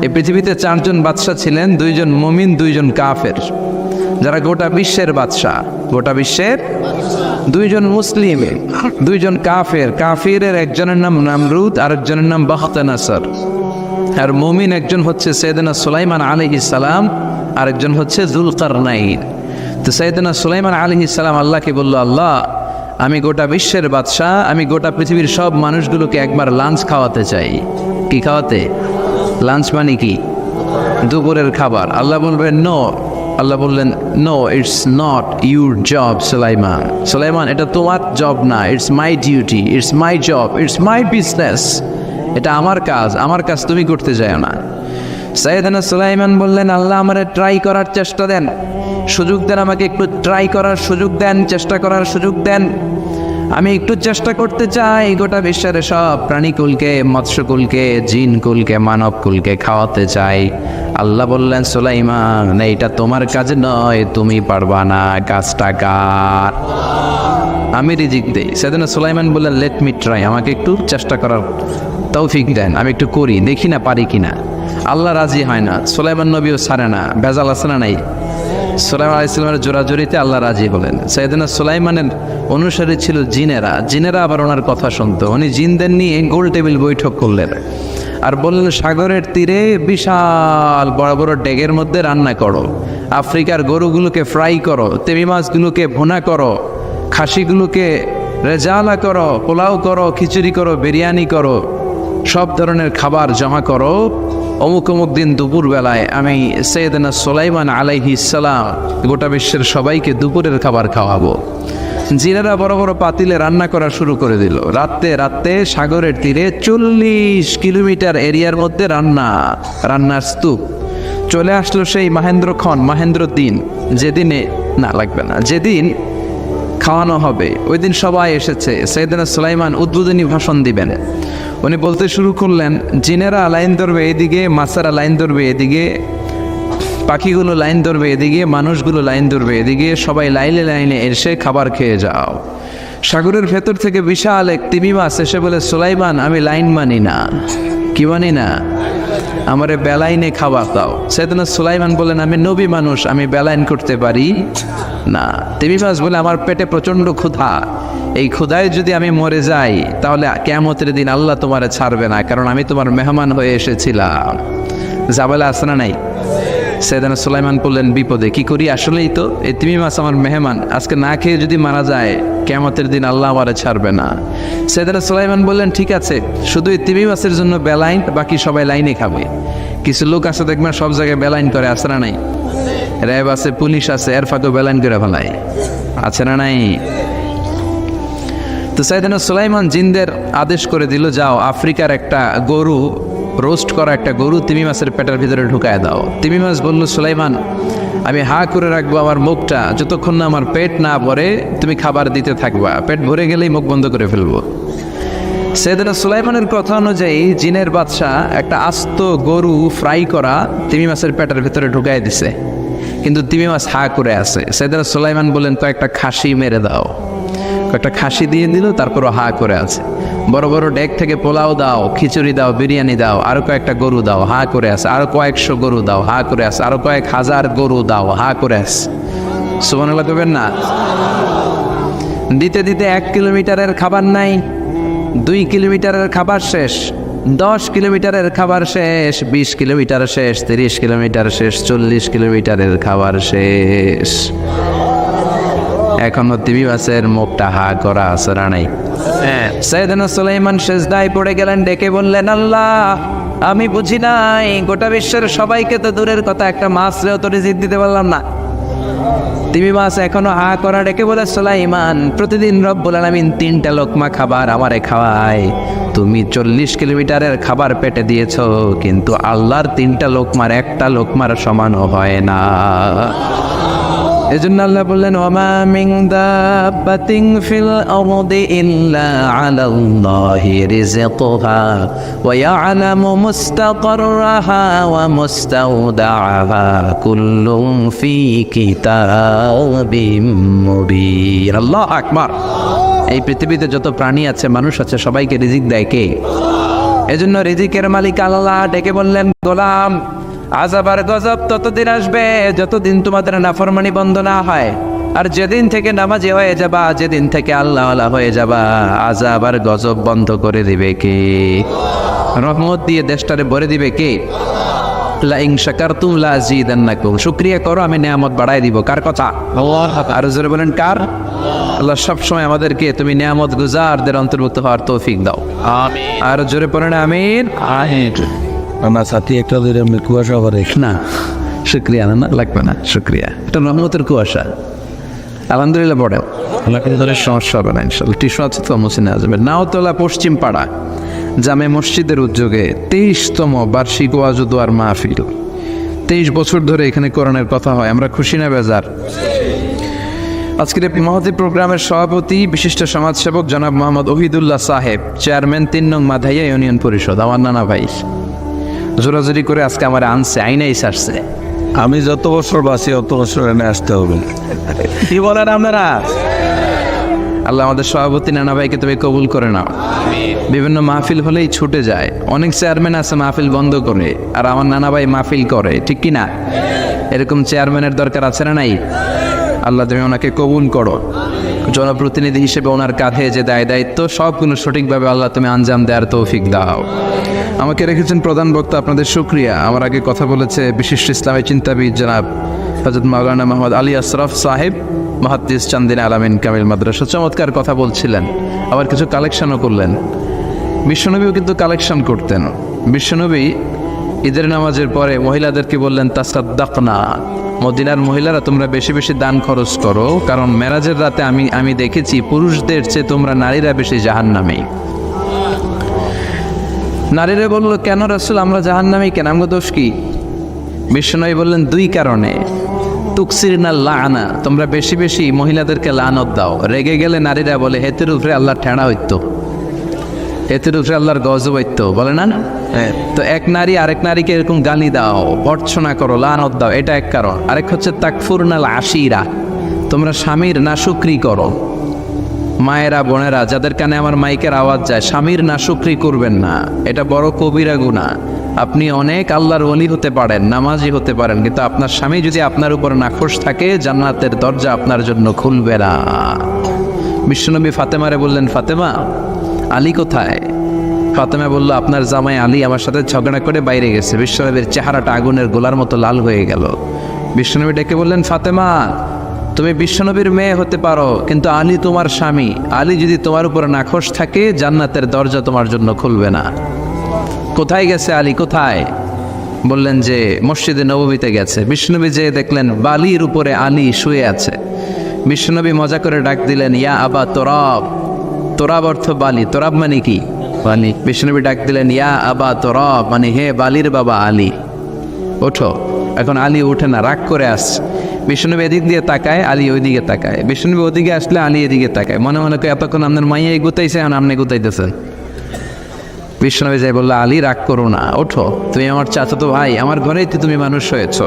এই পৃথিবীতে 4 জন বাদশা ছিলেন, 2 জন মুমিন, 2 জন কাফের, যারা গোটা বিশ্বের বাদশা। গোটা বিশ্বের 2 জন মুসলিম, 2 জন কাফের। কাফিরের একজনের নাম নামরুদ, আরেকজনের নাম বাখতানাসর। আর মুমিন একজন হচ্ছে সাইয়েদনা সুলাইমান আলাইহিস সালাম, আরেকজন হচ্ছে যুলকারনাইন। তো সাইয়েদনা সুলাইমান আলাইহিস সালাম আল্লাহকে বলল, আল্লাহ আমি গোটা বিশ্বের বাদশা, আমি গোটা পৃথিবীর সব মানুষগুলোকে একবার লাঞ্চ খাওয়াতে চাই। কি খাওয়াতে? লাঞ্চ মানে কি? দুপুরের খাবার। আল্লাহ বলবেন নো। আল্লাহ বললেন no, it's not your job Sulaiman. Sulaiman, এটা তোমার জব না, it's my duty, it's my job, it's my business. এটা আমার কাজ, আমার কাজ তুমি করতে যাও না। সাইয়েদনা সুলাইমান বললেন, আল্লাহ আমারে ট্রাই করার চেষ্টা দেন, সুযোগ দেন, আমাকে একটু ট্রাই করার সুযোগ দেন, চেষ্টা করার সুযোগ দেন। আমি একটু চেষ্টা করতে চাই গোটা বিশ্বের সব প্রাণীকুলকে, মৎস্যকুলকে, জিনকুলকে, মানবকুলকে খাওয়াতে চাই। আল্লাহ বললেন, সুলাইমান এইটা তোমার কাজ নয়, তুমি পারবা না, কাজটা কার? আমি রিজিক দেই। সাইয়েদনা সুলাইমান বললেন, লেট মি ট্রাই, আমাকে একটু চেষ্টা করার তৌফিক দেন, আমি একটু করি, দেখি না পারি কিনা। আল্লাহ রাজি হয় না, সুলাইমান নবীও ছাড়ে না। বেজাল আছে না নাই? সুলাইমান আলাইহিস সালামের জোরাজোরিতে আল্লাহ রাজি হলেন। সাইয়েদনা সুলাইমানের অনুসারী ছিল জিনেরা। জিনেরা আবার ওনার কথা শুনতো। উনি জিনদের নিয়ে গোল টেবিল বৈঠক করলেন আর বললেন, সাগরের তীরে বিশাল বড় বড় ডেগের মধ্যে রান্না করো, আফ্রিকার গরুগুলোকে ফ্রাই করো, তেমি মাছগুলোকে ভুনা করো, খাসিগুলোকে রেজালা করো, পোলাও করো, খিচুড়ি করো, বিরিয়ানি করো, সব ধরনের খাবার জমা করো। অমুক অমুক দিন দুপুরবেলায় আমি সাইয়েদনা সুলাইমান আলাইহিস সালাম গোটা বিশ্বের সবাইকে দুপুরের খাবার খাওয়াবো। জিনেরা বড় বড় পাতিলে রান্না করা শুরু করে দিল। রাত্রে সাগরের তীরে 40 কিলোমিটার এরিয়ার মধ্যে রান্নার স্তূপ। চলে আসলো সেই মাহেন্দ্র দিন, যেদিন খাওয়ানো হবে। ওই দিন সবাই এসেছে। সাইয়েদনা সুলাইমান উদ্বোধনী ভাষণ দিবেন। উনি বলতে শুরু করলেন, জিনেরা লাইন ধরবে এদিকে, মাছেরা লাইন ধরবে এদিকে, পাখিগুলো লাইন ধরবে এদিকে, মানুষগুলো লাইন ধরবে এদিকে, সবাই লাইনে লাইনে এসে খাবার খেয়ে যাও। সাগরের ভেতর থেকে বিশাল এক তিমি মাছ এসে বলে, সুলাইমান আমি লাইন মানি না। কি মানি না? আমারে বেলাইনে খাবার দাও। সাইয়েদনা সুলাইমান বলেন, আমি নবী মানুষ, আমি বেলাইন করতে পারি না। তিমি মাছ বলে, আমার পেটে প্রচণ্ড ক্ষুধা, এই ক্ষুধায় যদি আমি মরে যাই তাহলে কিয়ামতের দিন আল্লাহ তোমারে ছাড়বে না, কারণ আমি তোমার মেহমান হয়ে এসেছিলাম। জাবেলা আছে না নাই? সাইয়েদনা সুলাইমান বললেন, বিপদে কি করি? আসলেই তো এই তিমি মাছ আমার মেহমান, আজকে না খেয়ে যদি মারা যায় কিয়ামতের দিন আল্লাহ আমারে ছাড়বে না। সাইয়েদনা সুলাইমান বললেন, ঠিক আছে, শুধু এই তিমি মাছের জন্য বেলাইন, বাকি সবাই লাইনে খাবে। কিছু লোক আছে দেখবেন সব জায়গায় বেলাইন করে, আছে না নাই? র্যাব আছে, পুলিশ আছে, এর ফাঁকেও বেলাইন করে ফেলায়, আছে না নাই? তো সাইয়েদনা সুলাইমান জিনদের আদেশ করে দিল, যাও আফ্রিকার একটা গরু, রোস্ট করা একটা গরু তিমি মাছের পেটের ভিতরে ঢুকায় দাও। তিমি মাছ বলল, সুলাইমান আমি হা করে রাখবো আমার মুখটা, যতক্ষণ না আমার পেট না ভরে তুমি খাবার দিতে থাকবা, পেট ভরে গেলেই মুখ বন্ধ করে ফেলবো। সাইয়েদনা সুলাইমানের কথা অনুযায়ী জিনের বাদশা একটা আস্ত গরু ফ্রাই করা তিমি মাছের পেটের ভিতরে ঢুকায় দিছে, কিন্তু তিমি মাছ হা করে আছে। সাইয়েদনা সুলাইমান বললেন, কয়েকটা খাসি মেরে দাও। কয়েকটা খাসি দিয়ে দিল, তারপরও হা করে আছে। বড় বড় ডেক থেকে পোলাও দাও, খিচুড়ি দাও, বিরিয়ানি দাও, আরো কয়েকটা গরু দাও, হা করে আছে। আরো কয়েকশো গরু দাও, হা করে আছে। আরো কয়েক হাজার গরু দাও, হা করে আছে। সুবহানাল্লাহ করবেন না? দিতে দিতে 1 কিলোমিটারের খাবার নাই, 2 কিলোমিটারের খাবার শেষ, 10 কিলোমিটারের খাবার শেষ, 20 কিলোমিটার শেষ, 30 কিলোমিটার শেষ, 40 কিলোমিটারের খাবার শেষ। এখনো তিমি মাছের মুখটা হা করা আছে না নাই? সাইয়েদনা সুলাইমান সেজদায় পড়ে গেলেন, ডেকে বললেন, আল্লাহ আমি বুঝি নাই, গোটা বিশ্বের সবাইকে তো দূরের কথা, একটা মাছরেও তো রিজিক দিতে পারলাম না। তিমি মাছ এখনো হা করা, ডেকে বলে, সুলাইমান প্রতিদিন রব্বুল আলামিন 3টা লোকমা খাবার আমারে খাওয়ায়, তুমি 40 কিলোমিটারের খাবার পেটে দিয়েছো, কিন্তু আল্লাহর 3টা লোকমার একটা লোকমার সমানও হয় না। এজন্য আল্লাহ বললেন, ওয়ামা মিন দাব্বাতিন ফিল আরদি ইল্লা আলাল্লাহি রিজকুহা ওয়া ইয়ালামু মুস্তাকাররাহা ওয়া মুস্তাওদাআহা কুল্লুন ফি কিতাবিম মুবিন। আল্লাহু আকবার। এই পৃথিবীতে যত প্রাণী আছে, মানুষ আছে, সবাইকে রিজিক দেয় কে? এজন্য রিজিকের মালিক আল্লাহ ডেকে বললেন, গোলাম আযাব আর গজব ততদিন আসবে যতদিন তোমাদের নাফরমানি বন্ধ না হয়। আর যেদিন থেকে নামাজি হয়ে যাবা, যেদিন থেকে আল্লাহওয়ালা হয়ে যাবা, আযাব আর গজব বন্ধ করে দিবে কে? রহমত দিয়ে দেশটারে ভরে দিবে কে? লা ইন শাকারতুম লা আযীদান্নাকুম, শুকরিয়া করো আমি নিয়ামত বাড়ায় দিব। কার কথা? আল্লাহ। আর জোরে বলেন কার? আল্লাহ সবসময় আমাদেরকে তুমি নিয়ামত গুজারদের অন্তর্ভুক্ত হওয়ার তৌফিক দাও, আমিন। আর জোরে পড়েন আমিন। আমার সাথী একটা ধরে আমি কুয়াশা করে না শুক্রিয়া না লাগবে না, শুক্রিয়া, এটা রহমতের কুয়াশা। আলহামদুলিল্লাহ পড়েন, ধরে সমস্যা হবে না ইনশাল্লাহ। টিউশন আছে তো মুছে নেওয়া যাবে। নাওতলা পশ্চিম পাড়া জামে মসজিদের উদ্যোগে 23তম বার্ষিক ওয়াজ ও দোয়ার মাহফিল। 23 বছর ধরে এখানে কোরআনের কথা হয়, আমরা খুশি না বেজার? আজকের এই মহতী প্রোগ্রামের সভাপতি বিশিষ্ট সমাজসেবক জনাব মোহাম্মদ ওহিদুল্লাহ সাহেব, চেয়ারম্যান 3 নং মাধাইয়া ইউনিয়ন পরিষদ, আমার নানা ভাই। জোরাজোরি করে আজকে আমার আনছে, আইনাই সারছে। আমি যত বছর বাঁচি অত বছর এনে আসতে হবে। কি বলেন আপনারা? আল্লাহ আমাদের সভাপতি নানা ভাইকে তুমি কবুল করে নাও। বিভিন্ন মাহফিল হলেই ছুটে যায়, অনেক চেয়ারম্যান আছে মাহফিল বন্ধ করে, আর আমার নানা ভাই মাহফিল করে, ঠিক কি না? এরকম চেয়ারম্যানের দরকার আছে না নাই? আল্লাহ তুমি ওনাকে কবুল করো। জনপ্রতিনিধি হিসেবে ওনার কাঁধে যে দায়িত্ব সবগুলো সঠিকভাবে আল্লাহ তুমি আঞ্জাম দেওয়ার তৌফিক দাও। আমাকে রেখেছেন প্রধান বক্তা, আপনাদের শুকরিয়া। আমার আগে কথা বলেছে বিশিষ্ট ইসলামী চিন্তাবিদ জনাব হযরত মাওলানা মোহাম্মদ আলী আশরাফ সাহেব, মুহাদ্দিস চান্দিনা আলামিন কামিল মাদ্রাসা, চমৎকার কথা বলছিলেন, আবার কিছু কালেকশনও করলেন। বিশ্বনবীও কিন্তু কালেকশন করতেন। বিশ্বনবী ঈদের নামাজের পরে মহিলাদেরকে বললেন, তাসাদ্দাকনা, মদিনার মহিলারা তোমরা বেশি বেশি দান খরচ করো, কারণ মেরাজের রাতে আমি দেখেছি পুরুষদের চেয়ে তোমরা নারীরা বেশি জাহান্নামী। নারীরা বলল, কেন রাসূল আমরা জাহান্নামী কেন, আমগো দোষ কি? বিশ্বনবী বললেন, 2 কারণে। তুকসিরনা লাআনা, তোমরা বেশি বেশি মহিলাদেরকে লানত দাও। রেগে গেলে নারীরা বলে, হেতের উপরে আল্লাহর ঠেনা হইতো, হেতের উপরে আল্লাহর গজব হইতো, বলে না? তো এক নারী আরেক নারীকে এরকম গালি দাও, ভর্ৎসনা করো, লানত দাও, এটা এক কারণ। আরেক হচ্ছে তাকফুরনাল আশিরা, তোমরা স্বামীর নাশুকরি করো। মায়েরা বোনেরা যাদের কানে আমার মাইকের আওয়াজ যায়, স্বামীর নাশুকরি করবেন না, এটা বড় কবিরা গুনাহ। আপনি অনেক আল্লাহর ওলি হতে পারেন, নামাজি হতে পারেন, কিন্তু আপনার স্বামী যদি আপনার উপর নাখোশ থাকে, জান্নাতের দরজা আপনার জন্য খুলবে না। বিশ্বনবী ফাতেমারে বললেন, ফাতেমা আলী কোথায়? ফাতেমা বলল, আপনার জামাই আলী আমার সাথে ঝগড়া করে বাইরে গেছে। বিশ্বনবীর চেহারাটা আগুনের গোলার মতো লাল হয়ে গেল। বিশ্বনবী ডেকে বললেন, ফাতেমা তুমি বিশ্বনবীর মেয়ে হতে পারো, কিন্তু আলী তোমার স্বামী। আলী যদি তোমার উপর নাখোশ থাকে, জান্নাতের দরজা তোমার জন্য খুলবে না। কোথায় গেছে আলী, কোথায়? বললেন যে মসজিদে নববীতে গেছে। বিশ্বনবী যে দেখলেন বালির উপরে আলী শুয়ে আছে। বিশ্বনবী মজা করে ডাক দিলেন, ইয়া আবা তোরাব। তোরাব অর্থ বালি, তোরাব মানে কি? বালি। বিশ্বনবী ডাক দিলেন, ইয়া আবা তোরাব, মানে হে বালির বাবা আলী, ওঠো। এখন আলী ওঠে না, রাগ করে আসছে। বিশ্বনবী এদিক দিয়ে তাকায়, আলী ওইদিকে তাকায়। বিশ্বনবী ওদিকে আসলে আলী এদিকে তাকায়, মনে মনে করে এতক্ষণ আপনার মাইয়া গুতাইছে, এখন আপনি গুতাইতেছেন। বিশ্বনবী যাই বললো, আলী রাগ করো না, ওঠো, তুমি আমার চাচাতো ভাই, আমার ঘরেই তো তুমি মানুষ হয়েছ।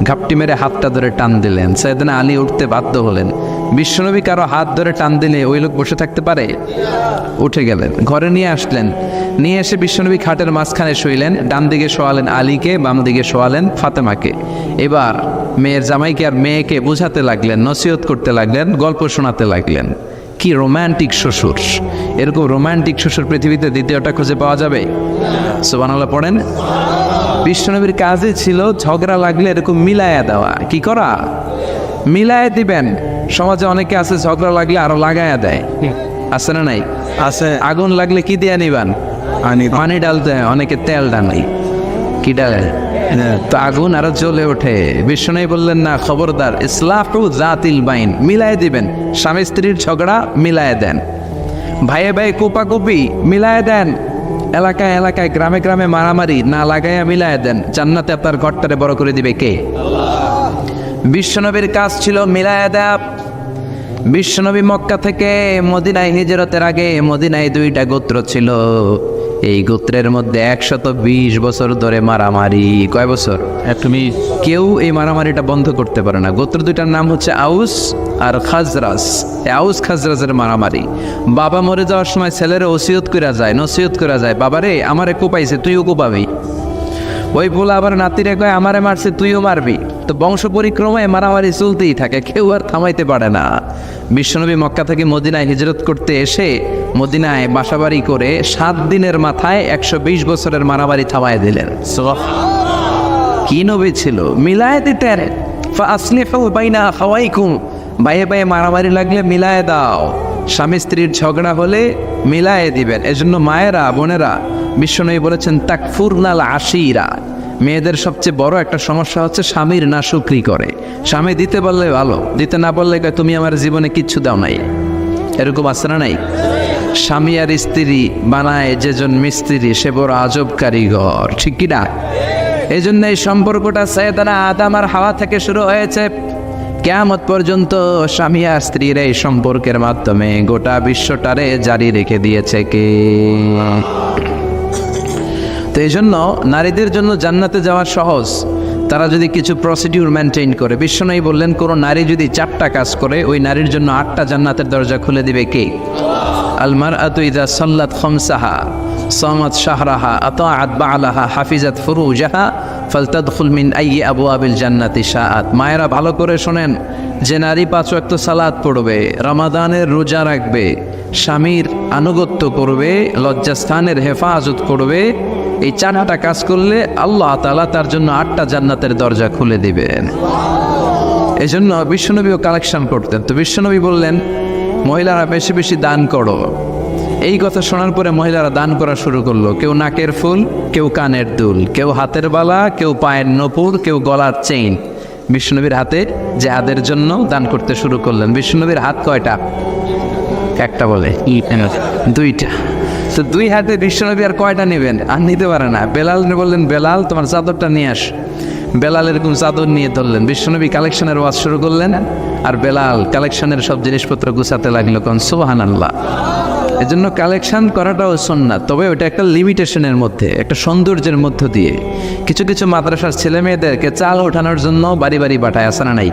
ঘাপটি মেরে হাতটা ধরে টান দিলেন। সাইয়েদনা আলী উঠতে বাধ্য হলেন। বিশ্বনবী কারো হাত ধরে টান দিলে ওই লোক বসে থাকতে পারে? উঠে গেলেন, ঘরে নিয়ে আসলেন। নিয়ে এসে বিশ্বনবী খাটের মাঝখানে শুইলেন। ডান দিকে শোয়ালেন আলীকে, বাম দিকে শোয়ালেন ফাতেমাকে। এবার মেয়ের জামাইকে আর মেয়েকে বোঝাতে লাগলেন, নসিহত করতে লাগলেন, গল্প শোনাতে লাগলেন। কি রোমান্টিক শ্বশুর! এরকম রোমান্টিক শ্বশুর পৃথিবীতে দ্বিতীয়টা খুঁজে পাওয়া যাবে? সুবহানাল্লাহ পড়েন। বিশ্বনবীর কাজই ছিল ঝগড়া লাগলে এরকম মিলায়া দেওয়া। কি করা? মিলায়া দিবেন। সমাজে অনেকে আছে ঝগড়া লাগলে আরো লাগায়া দেয়, আছে না নাই? আছে। আগুন লাগলে কি দিয়ে নিবান? পানি ডালতে হয়, অনেকে তেল ডালে। কি ডালে? তো আগুন আরো জ্বলে ওঠে। বিশ্বনবী বললেন, না, খবরদার, ইসলাহু জাতিল বাইন, মিলায় দিবেন। স্বামী স্ত্রীর ঝগড়া মিলায় দেন, ভাইয়ে ভাই কোপাকুপি মিলায় দেন, এলাকায় এলাকায় গ্রামে গ্রামে মারামারি না লাগাইয়া মিলায় দেন। জান্নাতে আপনার ঘরটারে বড় করে দিবে কে? বিশ্বনবীর কাজ ছিল মিলায় দেয়া। বিশ্বনবী মক্কা থেকে মদিনায় হিজরতের আগে মদিনায় 2টা গোত্র ছিল। এই গোত্রের মধ্যে 120 বছর ধরে মারামারি। কয় বছর? কেউ এই মারামারিটা বন্ধ করতে পারে না। গোত্র 2টার নাম হচ্ছে আউস আর খাজরাজ, আউস খাজরাজের মারামারি। বাবা মরে যাওয়ার সময় ছেলেরা ওসিয়ত করে যায়, নসিহত করে যায়, বাবারে আমারে কোপাইছে তুইও কোপাবি। ওই পোলা আবার নাতিরে কয় আমারে মারছে তুইও মারবি। তো বংশ পরিক্রমায় মারামারি চলতেই থাকে, কেউ আর থামাইতে পারে না। বিশ্বনবী মক্কা থেকে মদিনায় হিজরত করতে এসে মদিনায় বাসাবাড়ি করে 7 দিনের মাথায় 120 বছরের মারামারি থামায় দিলেন। কি নবী ছিল, মিলায় দিতেন। ফাসলিহু বাইনা আখাওয়াইকুম, ভাইয়ে ভাইয়ে মারামারি লাগলে মিলায় দাও। স্বামী স্ত্রীর ঝগড়া হলে মিলায়ে দিবেন। এজন্য মায়েরা বোনেরা বিশ্বনবী বলেছেন তাকফুরনাল আশিরা, মেয়েদের সবচেয়ে বড় একটা সমস্যা হচ্ছে স্বামীর নাশুকরি করে। স্বামী দিতে বললে ভালো, দিতে না বললে কয় তুমি আমার জীবনে কিচ্ছু দাও নাই। এরকম আছে না নাই? স্বামী আর স্ত্রী বানায় যেজন মিস্ত্রি সে বড় আজব কারিগর, ঠিক কি না? এই জন্য এই সম্পর্কটা সাইয়েদানা আদম আর হাওয়া থেকে শুরু হয়েছে। কিয়ামত পর্যন্ত স্বামী আর স্ত্রীর এই সম্পর্কের মাধ্যমে গোটা বিশ্বটারে জারি রেখে দিয়েছে কে? তো এই জন্য নারীদের জন্য জান্নাতে যাওয়া সহজ, তারা যদি কিছু প্রসিডিউর মেনটেন করে। বিশ্বনবী বললেন কোন নারী যদি 4টা কাজ করে ওই নারীর জন্য 8টা জান্নাতের দরজা খুলে দিবে কে? আল মারআতু ইযা সাল্লাত খামসাহা সামাত শাহরাহা আতাআত বা'লাহা হাফিজাত ফুরুজাহা ফালতাদখুল মিন আইয়ি আবওয়াবিল জান্নাতি শাআত। মায়েরা ভালো করে শোনেন, যে নারী 5 ওয়াক্ত সালাত পড়বে, রমাদানের রোজা রাখবে, স্বামীর আনুগত্য করবে, লজ্জাস্থানের হেফাজত করবে, এই 4টা কাজ করলে আল্লাহ তাআলা তার জন্য 8টা জান্নাতের দরজা খুলে দিবেন। এই জন্য বিশ্বনবীও কালেকশন করতেন। তো বিশ্বনবী বললেন মহিলারা বেশি বেশি দান করো। এই কথা শোনার পরে মহিলারা দান করা শুরু করলো। কেউ নাকের ফুল, কেউ কানের দুল, কেউ হাতের বালা, কেউ পায়ের নপুর, কেউ গলার চেইন বিশ্বনবীর হাতে জিহাদের জন্য দান করতে শুরু করলেন। বিশ্বনবীর হাত কয়টা? একটা বলে 2টা। তো 2 হাতে বিশ্বনবী আর কয়টা নেবেন? আর নিতে পারে না। বেলাল বললেন বেলাল তোমার চাদরটা নিয়ে আস। বেলাল এরকম চাদর নিয়ে ধরলেন। বিশ্বনবী কালেকশনের ওয়াজ শুরু করলেন আর বেলাল কালেকশনের সব জিনিসপত্র গুছাতে লাগলো। কোন সুবহানাল্লাহ। এজন্য কালেকশন করাটাও সুন্নাত, তবে ওটা একটা লিমিটেশনের মধ্যে, একটা সৌন্দর্যের মধ্য দিয়ে। কিছু কিছু মাদ্রাসার ছেলে মেয়েদেরকে চাল ওঠানোর জন্য বাড়ি বাড়ি পাঠায়, আসে না নাই?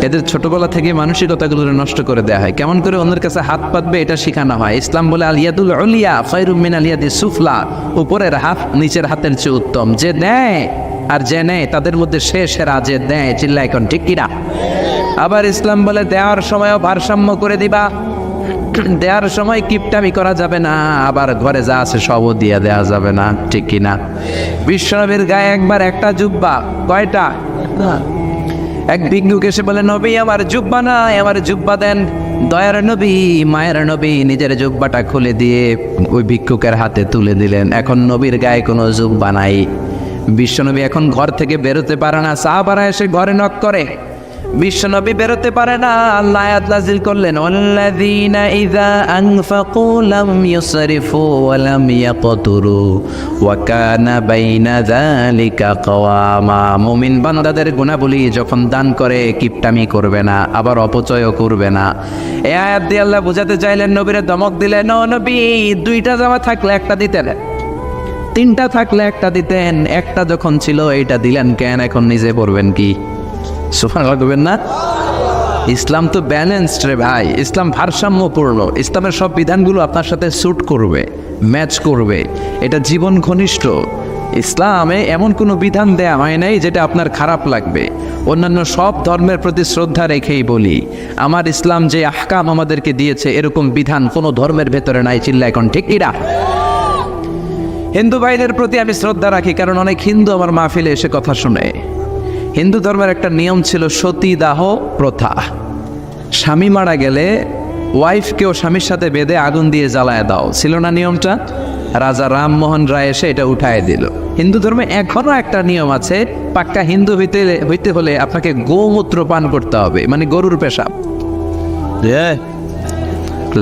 এদের ছোটবেলা থেকে মানসিকতাগুলো নষ্ট করে দেওয়া হয়। কেমন করে অন্যের কাছে হাত পাতবে এটা শেখানো হয়। ইসলাম বলে আল ইয়াদুল উলিয়া খায়রুম মিন আল ইয়াদিস সুফলা, উপরের হাত নিচের হাতের চেয়ে উত্তম। যে নেয় আর যে নেয় তাদের মধ্যে সে সেরা, যে দেয়। চিল্লা এখন ঠিক কিনা? আবার ইসলাম বলে দেওয়ার সময়ও ভারসাম্য করে দিবা, দেওয়ার সময় কিপটামি করা যাবে না, আবার ঘরে যা আছে সবও দিয়ে দেওয়া যাবে না, ঠিক কিনা? বিশ্বনবীর গায়ে একবার একটা জুব্বা, কয়টা? এক ভিক্ষুক এসে বলে নবী আমার জুব্বা নাই, আমার জুব্বা দেন। দয়ার নবী মায়ের নবী নিজের জুব্বাটা খুলে দিয়ে ওই ভিক্ষুকের হাতে তুলে দিলেন। এখন নবীর গায়ে কোনো জুব্বা নাই। বিশ্বনবী এখন ঘর থেকে বেরোতে পারে না। সাহাবারা এসে ঘরে নক করে, বিশ্বনবী বেরোতে পারে না। আল্লাহ আয়াত নাযিল করলেন ওয়াল্লাযীনা ইযা আনফাকু লাম ইউসরিফু ওয়া লাম ইয়াকতুরু ওয়া কানা বাইনা যালিকা কওয়ামা। মুমিন বান্দাদের গুণাবলী যখন দান করে কিপটামি করবে না, আবার অপচয়ও করবে না। এই আয়াত দিয়ে আল্লাহ বুঝাতে চাইলেন, নবীরে ধমক দিলেন, ও নবী 2টা জামা থাকলে একটা দিতেন, 3টা থাকলে একটা দিতেন, একটা যখন ছিল এইটা দিলেন কেন? এখন নিজে পড়বেন কি? সুবহানাল্লাহ করবেন না? ইসলাম তো ব্যালেন্সড রে ভাই, ইসলাম ভারসাম্যপূর্ণ। ইসলামের সব বিধানগুলো আপনার সাথে স্যুট করবে, ম্যাচ করবে, এটা জীবন ঘনিষ্ঠ। ইসলামে এমন কোনো বিধান দেয়া হয় নাই যেটা আপনার খারাপ লাগবে। অন্যান্য সব ধর্মের প্রতি শ্রদ্ধা রেখেই বলি, আমার ইসলাম যে আহকাম আমাদেরকে দিয়েছে এরকম বিধান কোনো ধর্মের ভেতরে নাই। চিল্লা এখন ঠিক কিনা? হিন্দু ভাইদের প্রতি আমি শ্রদ্ধা রাখি, কারণ অনেক হিন্দু আমার মাহফিলে এসে কথা শুনে। হিন্দু ধর্মের একটা নিয়ম ছিল সতীদাহ প্রথা। স্বামী মারা গেলে ওয়াইফকেও স্বামীর সাথে বেঁধে আগুন দিয়ে জ্বালায় দাও, ছিল না নিয়মটা? রাজা রামমোহন রায় এসে এটা উঠায় দিল। হিন্দু ধর্মে এখনো একটা নিয়ম আছে, পাক্কা হিন্দু হইতে হলে আপনাকে গোমূত্র পান করতে হবে, মানে গরুর পেশাব।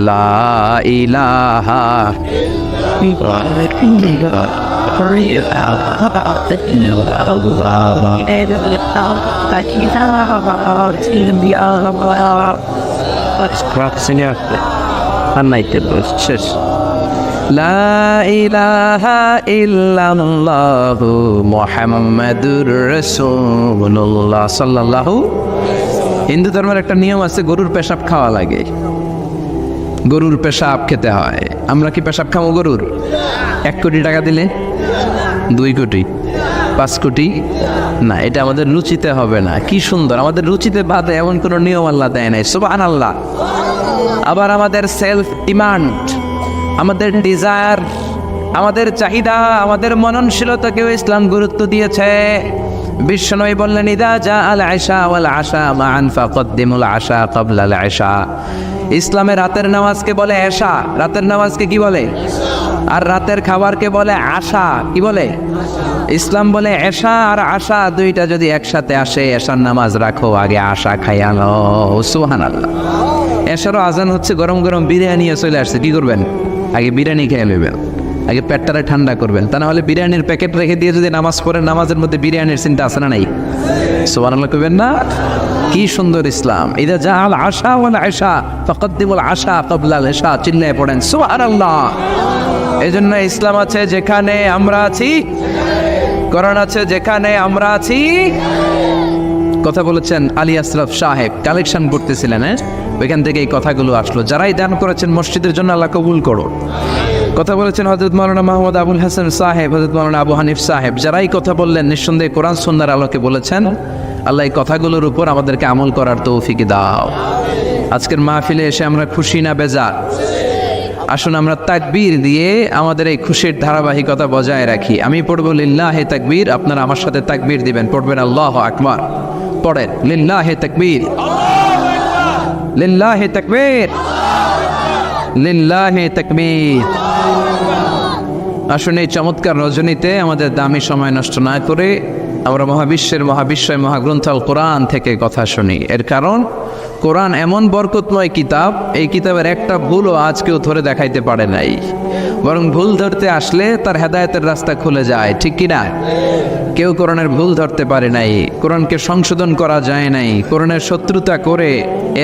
লা ইলাহা লা ইলাহা ইল্লাল্লাহু মুহাম্মাদুর রাসূলুল্লাহ সাল্লাল্লাহু। হিন্দু ধর্মের একটা নিয়ম আছে, গরুর পেশাব খাওয়া লাগে, গরুর পেশাব খেতে হয়। আমরা কি পেশাব খাবো গরুর? 1 কোটি টাকা দিলে? 2 কোটি? 5 কোটি? না, এটা আমাদের রুচিতে হবে না। কি সুন্দর, আমাদের রুচিতে বাদে এমন কোনো নিয়ম আল্লাহ দেয় নাই, সুবহানাল্লাহ। আবার আমাদের সেলফ ডিমান্ড, আমাদের ডিজায়ার, আমাদের চাহিদা, আমাদের মননশীলতাকেও ইসলাম গুরুত্ব দিয়েছে। বিশ্বনবী বললেন, ইদা জা আল আশা ওয়াল আশা মান ফাকদ্দিমুল আশা ক্বাবলা আল আশা। ইসলামে রাতের নামাজকে বলে এশা, রাতের নামাজকে কি বলে? আর রাতের খাবারকে বলে আশা, কি বলে? ইসলাম বলে এশা আর আশা দুইটা যদি একসাথে আসে, এশার নামাজ রাখো, আগে আশা খাইয়া নাও। সুবহানাল্লাহ। এশারও আজান হচ্ছে, গরম গরম বিরিয়ানি চলে আসছে, কি করবেন? আগে বিরিয়ানি খেয়ে নেবেন, আগে পেটটারে ঠান্ডা করবেন। তা না হলে বিরিয়ানির প্যাকেট রেখে দিয়ে যদি নামাজ পড়েন, নামাজের মধ্যে বিরিয়ানির চিন্তা আছে না নাই? সুবহানাল্লাহ কইবেন না? কি সুন্দর ইসলাম। ইদা জা আল আশা ওয়াল আশা ফাকদ্দিমুল আশা ক্বাবলা আল আশা, চিল্লায়ে পড়েন সুবহানাল্লাহ। এজন্য ইসলাম আছে যেখানে আমরা আছি, কোরআন আছে যেখানে আমরা আছি। কথা বলেছেন আলী আশরাফ সাহেব, কালেকশন করতেছিলেন, ওইখান থেকে এই কথাগুলো আসলো। যারাই দান করেছেন মসজিদের জন্য আল্লাহ কবুল করো। কথা বলেছেন হযরত মাওলানা মাহমুদ আবুল হাসান সাহেব, হযরত মাওলানা আবু হানিফ সাহেব। যারাই কথা বললেন নিঃসন্দেহে কোরআন সুন্নাহর আলোকে বলেছেন। আল্লাহ এই কথাগুলোর উপর আমাদেরকে আমল করার তৌফিক দাও। আজকের মাহফিলে এসে আমরা খুশি না বেজার? আসুন আমরা তাকবীর দিয়ে আমাদের এই খুশির ধারাবাহিকতা বজায় রাখি। আমি পড়বো লিল্লাহে তাকবীর, আপনারা আমার সাথে তাকবীর দিবেন। পড়বেন আল্লাহু আকবার। পড়েন লিল্লাহে তাকবীর, লিল্লাহে তাকবীর, লিল্লাহে তাকবীর। আসুন এই চমৎকার রজনীতে আমাদের দামি সময় নষ্ট না করে আমরা মহাবিশ্বের মহাবিশ্বয় মহাগ্রন্থ আল কোরআন থেকে কথা শুনি। এর কারণ কোরআন এমন বরকতময় কিতাব, এই কিতাবের একটা ভুলও আজ কেউ ধরে দেখাইতে পারে নাই, বরং ভুল ধরতে আসলে তার হেদায়েতের রাস্তা খুলে যায়, ঠিক কিনা? কেউ কোরআনের ভুল ধরতে পারে নাই, কোরআনকে সংশোধন করা যায় নাই, কোরআনের শত্রুতা করে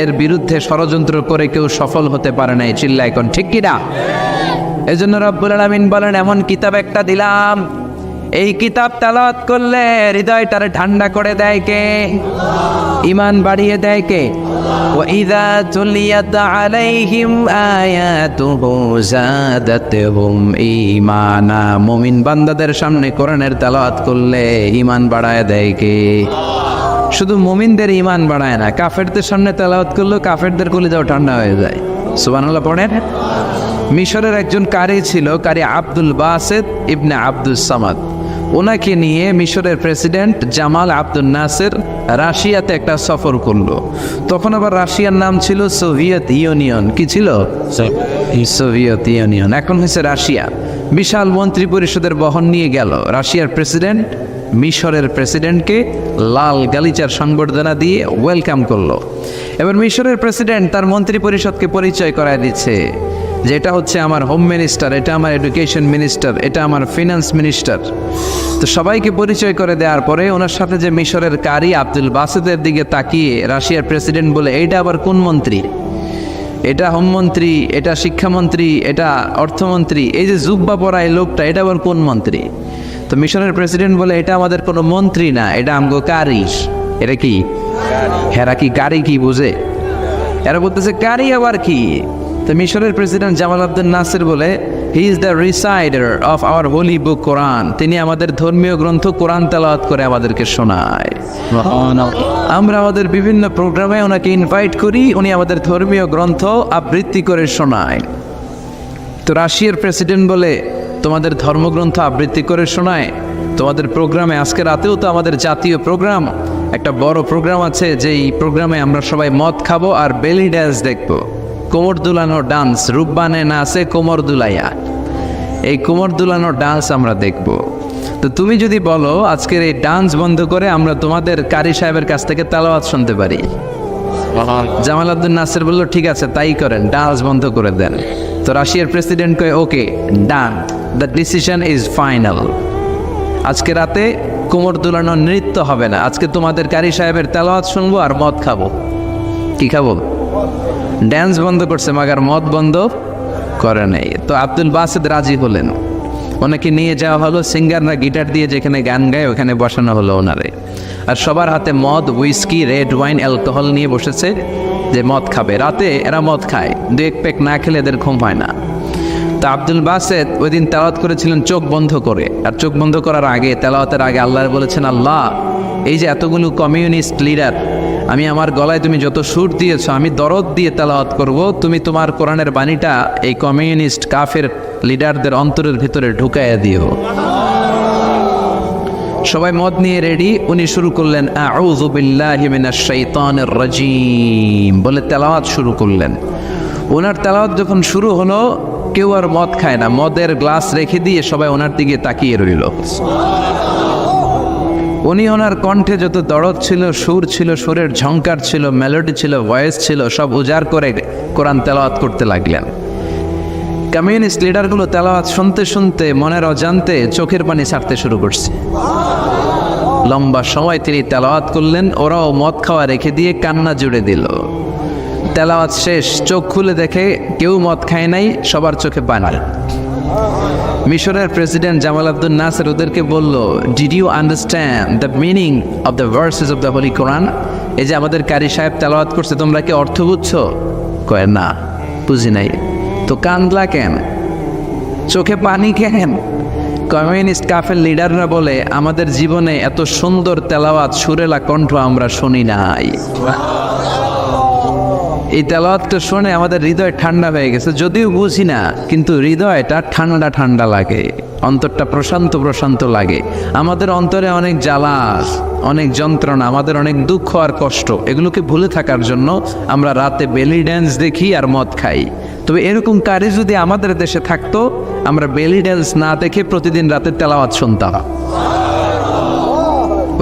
এর বিরুদ্ধে ষড়যন্ত্র করে কেউ সফল হতে পারে নাই। চিল্লায় কোন ঠিক কিনা? এজন্য রব্বুল আলামিন বলেন, এমন কিতাব একটা দিলাম, এই কিতাব তেলাওয়াত করলে হৃদয়টারে ঠান্ডা করে দেয় কে? ঈমান বাড়িয়ে দেয় কে? ওয়া ইযা তুলিয়াত আলাইহিম আয়াতুহু যাদাতুহুম ঈমানা। মুমিন বান্দাদের সামনে কোরআনের তেলাওয়াত করলে ঈমান বাড়ায় দেয় কে? শুধু মুমিনদের ঈমান বাড়ায় না, কাফেরদের সামনে তেলাওয়াত করলেও কাফেরদের কলিজাও ঠান্ডা হয়ে যায়। সুবহানাল্লাহ পড়েন। মিশরের একজন কারি ছিল, কারি আব্দুল বাসেত ইবনে আব্দুস সামাদ। ওনাকে নিয়ে মিশরের প্রেসিডেন্ট জামাল আব্দুল নাসের রাশিয়াতে একটা সফর করলো। তখন আবার রাশিয়ার নাম ছিল সোভিয়েত ইউনিয়ন। কি ছিল? সোভিয়েত ইউনিয়ন, এখন হয়েছে রাশিয়া। বিশাল মন্ত্রী পরিষদের বহন নিয়ে গেল। রাশিয়ার প্রেসিডেন্ট মিশরের প্রেসিডেন্টকে লাল গালিচার সংবর্ধনা দিয়ে ওয়েলকাম করলো। এবার মিশরের প্রেসিডেন্ট তার মন্ত্রী পরিষদকে পরিচয় করায় দিচ্ছে যে এটা হচ্ছে আমার হোম মিনিস্টার, এটা আমার এডুকেশন মিনিস্টার, এটা আমার ফিনান্স মিনিস্টার। তো সবাইকে পরিচয় করে দেওয়ার পরে ওনার সাথে যে মিশরের কারি আব্দুল বাসেতের দিকে তাকিয়ে রাশিয়ার প্রেসিডেন্ট বলে, এইটা আবার কোন মন্ত্রী? এটা হোমমন্ত্রী, এটা শিক্ষামন্ত্রী, এটা অর্থমন্ত্রী, এই যে জুব্বা পরা এই লোকটা, এটা আবার কোন মন্ত্রী? তো মিশরের প্রেসিডেন্ট বলে, এটা আমাদের কোনো মন্ত্রী না, এটা আমগো কারি। এটা কি? হেরা কি কারি কি বুঝে? এরা বলতেছে কারি আবার কি? তো মিশরের প্রেসিডেন্ট জামাল আব্দুল নাসের বলে, he is the reciter of our holy book Quran. তিনি আমাদের ধর্মীয় গ্রন্থ কোরআন তেলাওয়াত করে আমাদেরকে শোনায়। আমরা আমাদের বিভিন্ন প্রোগ্রামে ওনাকে ইনভাইট করি, উনি আমাদের ধর্মীয় গ্রন্থ আবৃত্তি করে শোনায়। তো রাশিয়ার প্রেসিডেন্ট বলে, তোমাদের ধর্মগ্রন্থ আবৃত্তি করে শোনায়? তোমাদের প্রোগ্রামে আজকে রাতেও তো আমাদের জাতীয় প্রোগ্রাম, একটা বড় প্রোগ্রাম আছে, যেই প্রোগ্রামে আমরা সবাই মদ খাবো আর বেলি ড্যান্স দেখবো। কোমর দুলানো ডান্স, রূপবানে নাচে কোমর দুলাইয়া, এই কোমর দুলানো ডান্স আমরা দেখব। তো তুমি যদি বলো আজকের এই ডান্স বন্ধ করে আমরা তোমাদের কারি সাহেবের কাছ থেকে তেলাওয়াত শুনতে পারি, জামাল আব্দুল নাসের বলল ঠিক আছে তাই করেন, ডান্স বন্ধ করে দেন। তো রাশিয়ার প্রেসিডেন্ট কয় ওকে ডান, দ্য ডিসিশন ইজ ফাইনাল। আজকে রাতে কোমর দুলানো নৃত্য হবে না, আজকে তোমাদের কারি সাহেবের তেলাওয়াত শুনবো আর মদ খাবো। কি খাবো? ড্যান্স বন্ধ করছে, মাগার মদ বন্ধ করে নাই। তো আব্দুল বাসেদ রাজি হলেন। ওনাকে নিয়ে যাওয়া হলো, সিঙ্গাররা গিটার দিয়ে যেখানে গান গায় ওখানে বসানো হলো ওনারে। আর সবার হাতে মদ, উইস্কি, রেড ওয়াইন, অ্যালকোহল নিয়ে বসেছে যে মদ খাবে। রাতে এরা মদ খায়, 2-1 প্যাক না খেলে এদের ঘুম হয় না। তা আব্দুল বাসেত ওই দিন তেলাওয়াত করেছিলেন চোখ বন্ধ করে। আর চোখ বন্ধ করার আগে, তেলাওয়াতের আগে আল্লাহ বলেছেন, আল্লাহ এই যে এতগুলো কমিউনিস্ট লিডার, আমি আমার গলায় তুমি যত সুর দিয়েছো, আমি দরদ দিয়ে তেলাওয়াত করব, তুমি তোমার কোরআনের বাণীটা এই কমিউনিস্ট কাফের লিডারদের অন্তরের ভিতরে ঢুকাইয়া দিও। সবাই মদ নিয়ে রেডি, উনি শুরু করলেন আউযু বিল্লাহি মিনাশ শাইতানির রাজিম বলে তেলাওয়াত শুরু করলেন। ওনার তেলাওয়াত যখন শুরু হলো, কেউ আর মদ খায় না, মদের গ্লাস রেখে দিয়ে সবাই ওনার দিকে তাকিয়ে রইল। উনি ওনার কণ্ঠে যত দরদ ছিল, সুর ছিল, সুরের ঝংকার ছিল, মেলোডি ছিল, ভয়েস ছিল, সব উজাড় করে কোরআন তেলাওয়াত করতে লাগলেন। কমিউনিস্ট লিডারগুলো তেলাওয়াত শুনতে শুনতে মনের অজান্তে চোখের পানি ছাড়তে শুরু করছে। লম্বা সময় তিনি তেলাওয়াত করলেন, ওরাও মদ খাওয়া রেখে দিয়ে কান্না জুড়ে দিল। তেলাওয়াত শেষ, চোখ খুলে দেখে কেউ মদ খায় নাই, সবার চোখে পানি। মিশরের প্রেসিডেন্ট জামাল আব্দুল নাসের ওদেরকে বলল, did you understand the meaning of the verses of the holy Quran? এই যে আমাদের কারি সাহেব তেলাওয়াত করছে, তোমরা কি অর্থ বুঝছো? কয় না, বুঝি নাই। তো কান্দলা কেন, চোখে পানি কেন? কমিউনিস্ট কাফের লিডাররা বলে, আমাদের জীবনে এত সুন্দর তেলাওয়াত, সুরেলা কণ্ঠ আমরা শুনি নাই। এই তেলাওয়াতটা শুনে আমাদের হৃদয় ঠান্ডা হয়ে গেছে, যদিও বুঝি না, কিন্তু হৃদয়টা ঠান্ডা ঠান্ডা লাগে, অন্তরটা প্রশান্ত প্রশান্ত লাগে। আমাদের অন্তরে অনেক জ্বালা, অনেক যন্ত্রণা, আমাদের অনেক দুঃখ আর কষ্ট, এগুলোকে ভুলে থাকার জন্য আমরা রাতে বেলি ড্যান্স দেখি আর মদ খাই। তবে এরকম কারি যদি আমাদের দেশে থাকতো, আমরা বেলি ড্যান্স না দেখে প্রতিদিন রাতে তেলাওয়াত শুনতাম।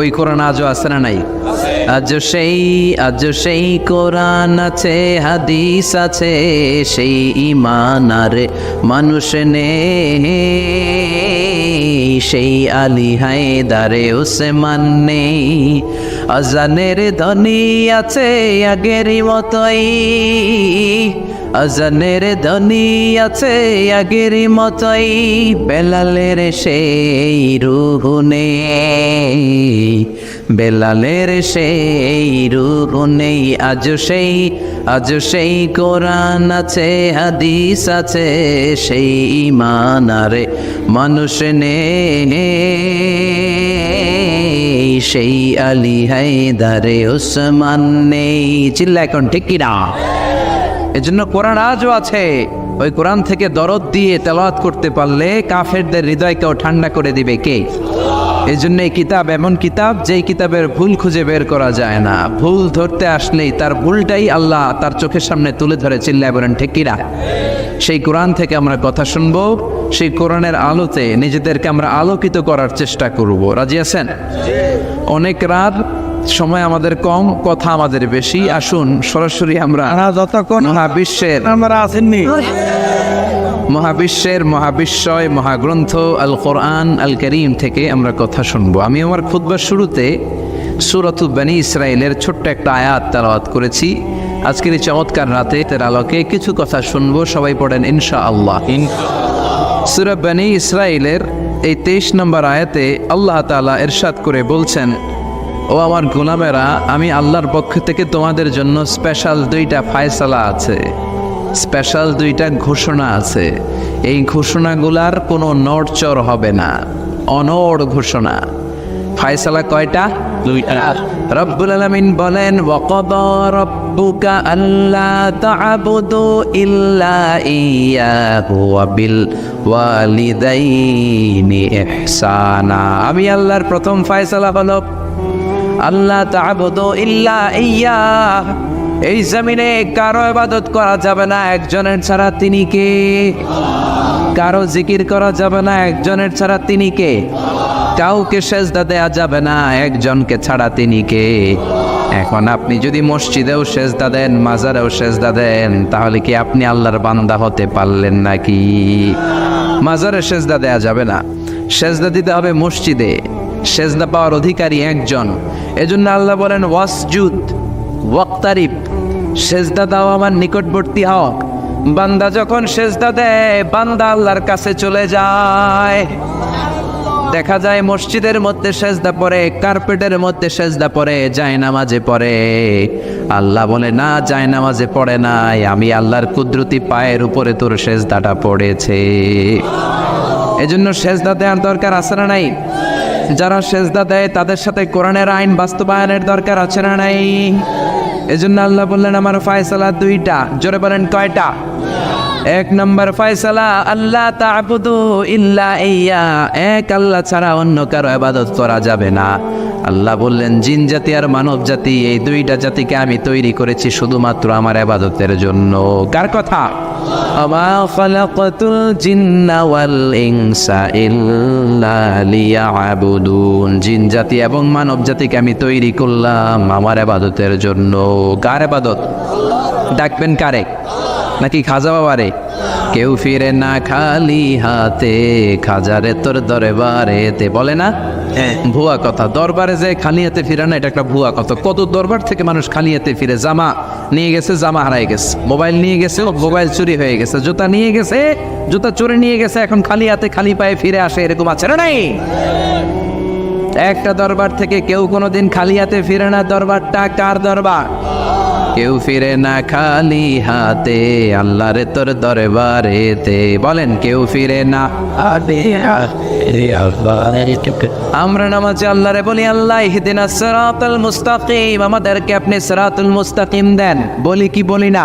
ওই কোরআন আজও আছে না নাই? আজ সেই কোরআন আছে, হাদিস আছে, সেই ঈমান আর মানুষ নেই, সেই আলী হায়দারে ওসমান নেই। আজানের ধ্বনি আছে আগেরই মতোই, আজানের ধ্বনি আছে আগেরই মতোই, বেলালের সেই রূহ নেই, বেলালের সেই রূহ নেই। আজ সেই কোরআন আছে, হাদিস আছে, সেই ঈমান আর মানুষ নেই, সেই আলী হায়দারে ওসমান নেই। চিল্লা এখন ঠিক কিনা? এজন্য কোরআন আজও আছে। ওই কোরআন থেকে দরদ দিয়ে তেলাওয়াত করতে পারলে কাফেরদের হৃদয়কেও ঠান্ডা করে দিবে কে? এই জন্য এই কিতাব এমন কিতাব, যেই কিতাবের ভুল খুঁজে বের করা যায় না। ভুল ধরতে আসলেই তার ভুলটাই আল্লাহ তার চোখের সামনে তুলে ধরে। চিল্লায় বলেন ঠিক কিনা? সেই কোরআন থেকে আমরা কথা শুনবো, সেই কোরআনের আলোতে নিজেদেরকে আমরা আলোকিত করার চেষ্টা করব। রাজি আছেন? অনেক রাত, সময় আমাদের কম, কথা আমাদের বেশি। আসুন সরাসরি আমরা যতক্ষণ মহাবিশ্বের আমরা আসেননি, মহাবিশ্বয় মহাগ্রন্থ আল কোরআন আল করিম থেকে আমরা কথা শুনবো। আমি আমার খুতবার শুরুতে সূরাতুল বনী ইসরাইলের ছোট্ট একটা আয়াত তেলাওয়াত করেছি। আজকের এই চমৎকার রাতে তার আলোকে কিছু কথা শুনবো। সবাই পড়েন ইনশাআল্লাহ। সূরা বনী ইসরাইলের এই 23 নম্বর আয়াতে আল্লাহ তাআলা ইরশাদ করে বলছেন, ও আমার গোলামেরা, আমি আল্লাহর পক্ষ থেকে তোমাদের জন্য স্পেশাল 2টা ফায়সালা আছে, স্পেশাল 2টা ঘোষণা আছে। এই ঘোষণাগুলার কোনো নড়চড় হবে না, অনড় ঘোষণা। ফায়সালা কয়টা? 2টা। রব্বুল আলামিন বলেন, ওয়াকাদা রাব্বুকা আল্লা তা'বুদু ইল্লা ইয়্যাহু ওয়া বিল ওয়ালিদাইনি ইহসানা। আমি আল্লাহর প্রথম ফায়সালা হলো আল্লাহ তা'বুদু ইল্লা ইয়্যাহ। এই জমিনে কারো ইবাদত করা যাবে না একজনের ছাড়া, তিনি কে? কারো জিকির করা যাবে না একজনের ছাড়া, তিনি কে? কাউকে সেজদা দেয়া যাবে না একজনকে ছাড়া, তিনি কে? এখন আপনি যদি মসজিদেও সেজদা দেন, মাজারেও সেজদা দেন, তাহলে কি আপনি আল্লাহর বান্দা হতে পারলেন নাকি? মাজারে সেজদা দেয়া যাবে না, সেজদা দিতে হবে মসজিদে। সেজদা পাওয়ার অধিকারী একজন। এজন্য আল্লাহ বলেন, ওয়াসজুদ ওয়াক্তারিব, সেজদা দাও আমার নিকটবর্তী হও। বান্দা যখন সেজদা দেয় বান্দা আল্লাহর কাছে চলে যায়। দেখা যায় মসজিদের মধ্যে সেজদা পড়ে, কার্পেটের মধ্যে সেজদা পড়ে, জায়নামাজে পড়ে। আল্লাহ বলে না, জায়নামাজে পড়ে নাই, আমি আল্লাহর কুদরতি পায়ের উপরে তোর সেজদাটা পড়েছে। এজন্য সেজদা দেওয়ার দরকার আছে না নাই? যারা সেজদা দেয় তাদের সাথে কোরআনের আইন বাস্তবায়নের দরকার আছে না নাই? এজন্য আল্লাহ বললেন আমার ফয়সালা দুইটা। জোরে বলেন কয়টা? এক নম্বর ফয়সালা আল্লাহ তা'বুদু ইল্লা ইয়া, এক আল্লাহ ছাড়া অন্য কারো ইবাদত করা যাবে না। আল্লাহ বললেন জিন জাতি আর মানব জাতি, এই দুইটা জাতিকে আমি তৈরি করেছি শুধুমাত্র আমার ইবাদতের জন্য। কার কথা? আমা খালাকাতুল জিন্না ওয়াল ইনসা ইল্লা লিয়াবুদুন, জিন জাতি এবং মানব জাতিকে আমি তৈরি করলাম আমার ইবাদতের জন্য। কার ইবাদত? ডাকবেন কারে? নাকি খাজা বাবারে? কেউ ফিরে না খালি হাতে, খাজারে তোর দরবারেতে, বলে না? ভুয়া কথা। দরবারে যে খালি হাতে ফিরে না, এটা একটা ভুয়া কথা। কত দরবার থেকে মানুষ খালি হাতে ফিরে। জামা নিয়ে গেছে, জামা হারাই গেছে। মোবাইল নিয়ে গেছে, মোবাইল চুরি হয়ে গেছে। জুতা নিয়ে গেছে, জুতা চুরি নিয়ে গেছে, এখন খালি হাতে খালি পায়ে ফিরে আসে। এরকম আছে না নাই? একটা দরবার থেকে কেউ কোনোদিন খালি হাতে ফিরে না। দরবারটা কার দরবার? কেউ ফিরে না খালি হাতে, আল্লাহরে তোর দরবারেতে। বলেন কেউ ফিরে না। আমরা নামাজে আল্লাহরে বলি আল্লাহ ইহদিনাস সিরাতাল মুস্তাকিম, আমাদেরকে আপনি সিরাতুল মুস্তাকিম দেন। বলি কি বলি না?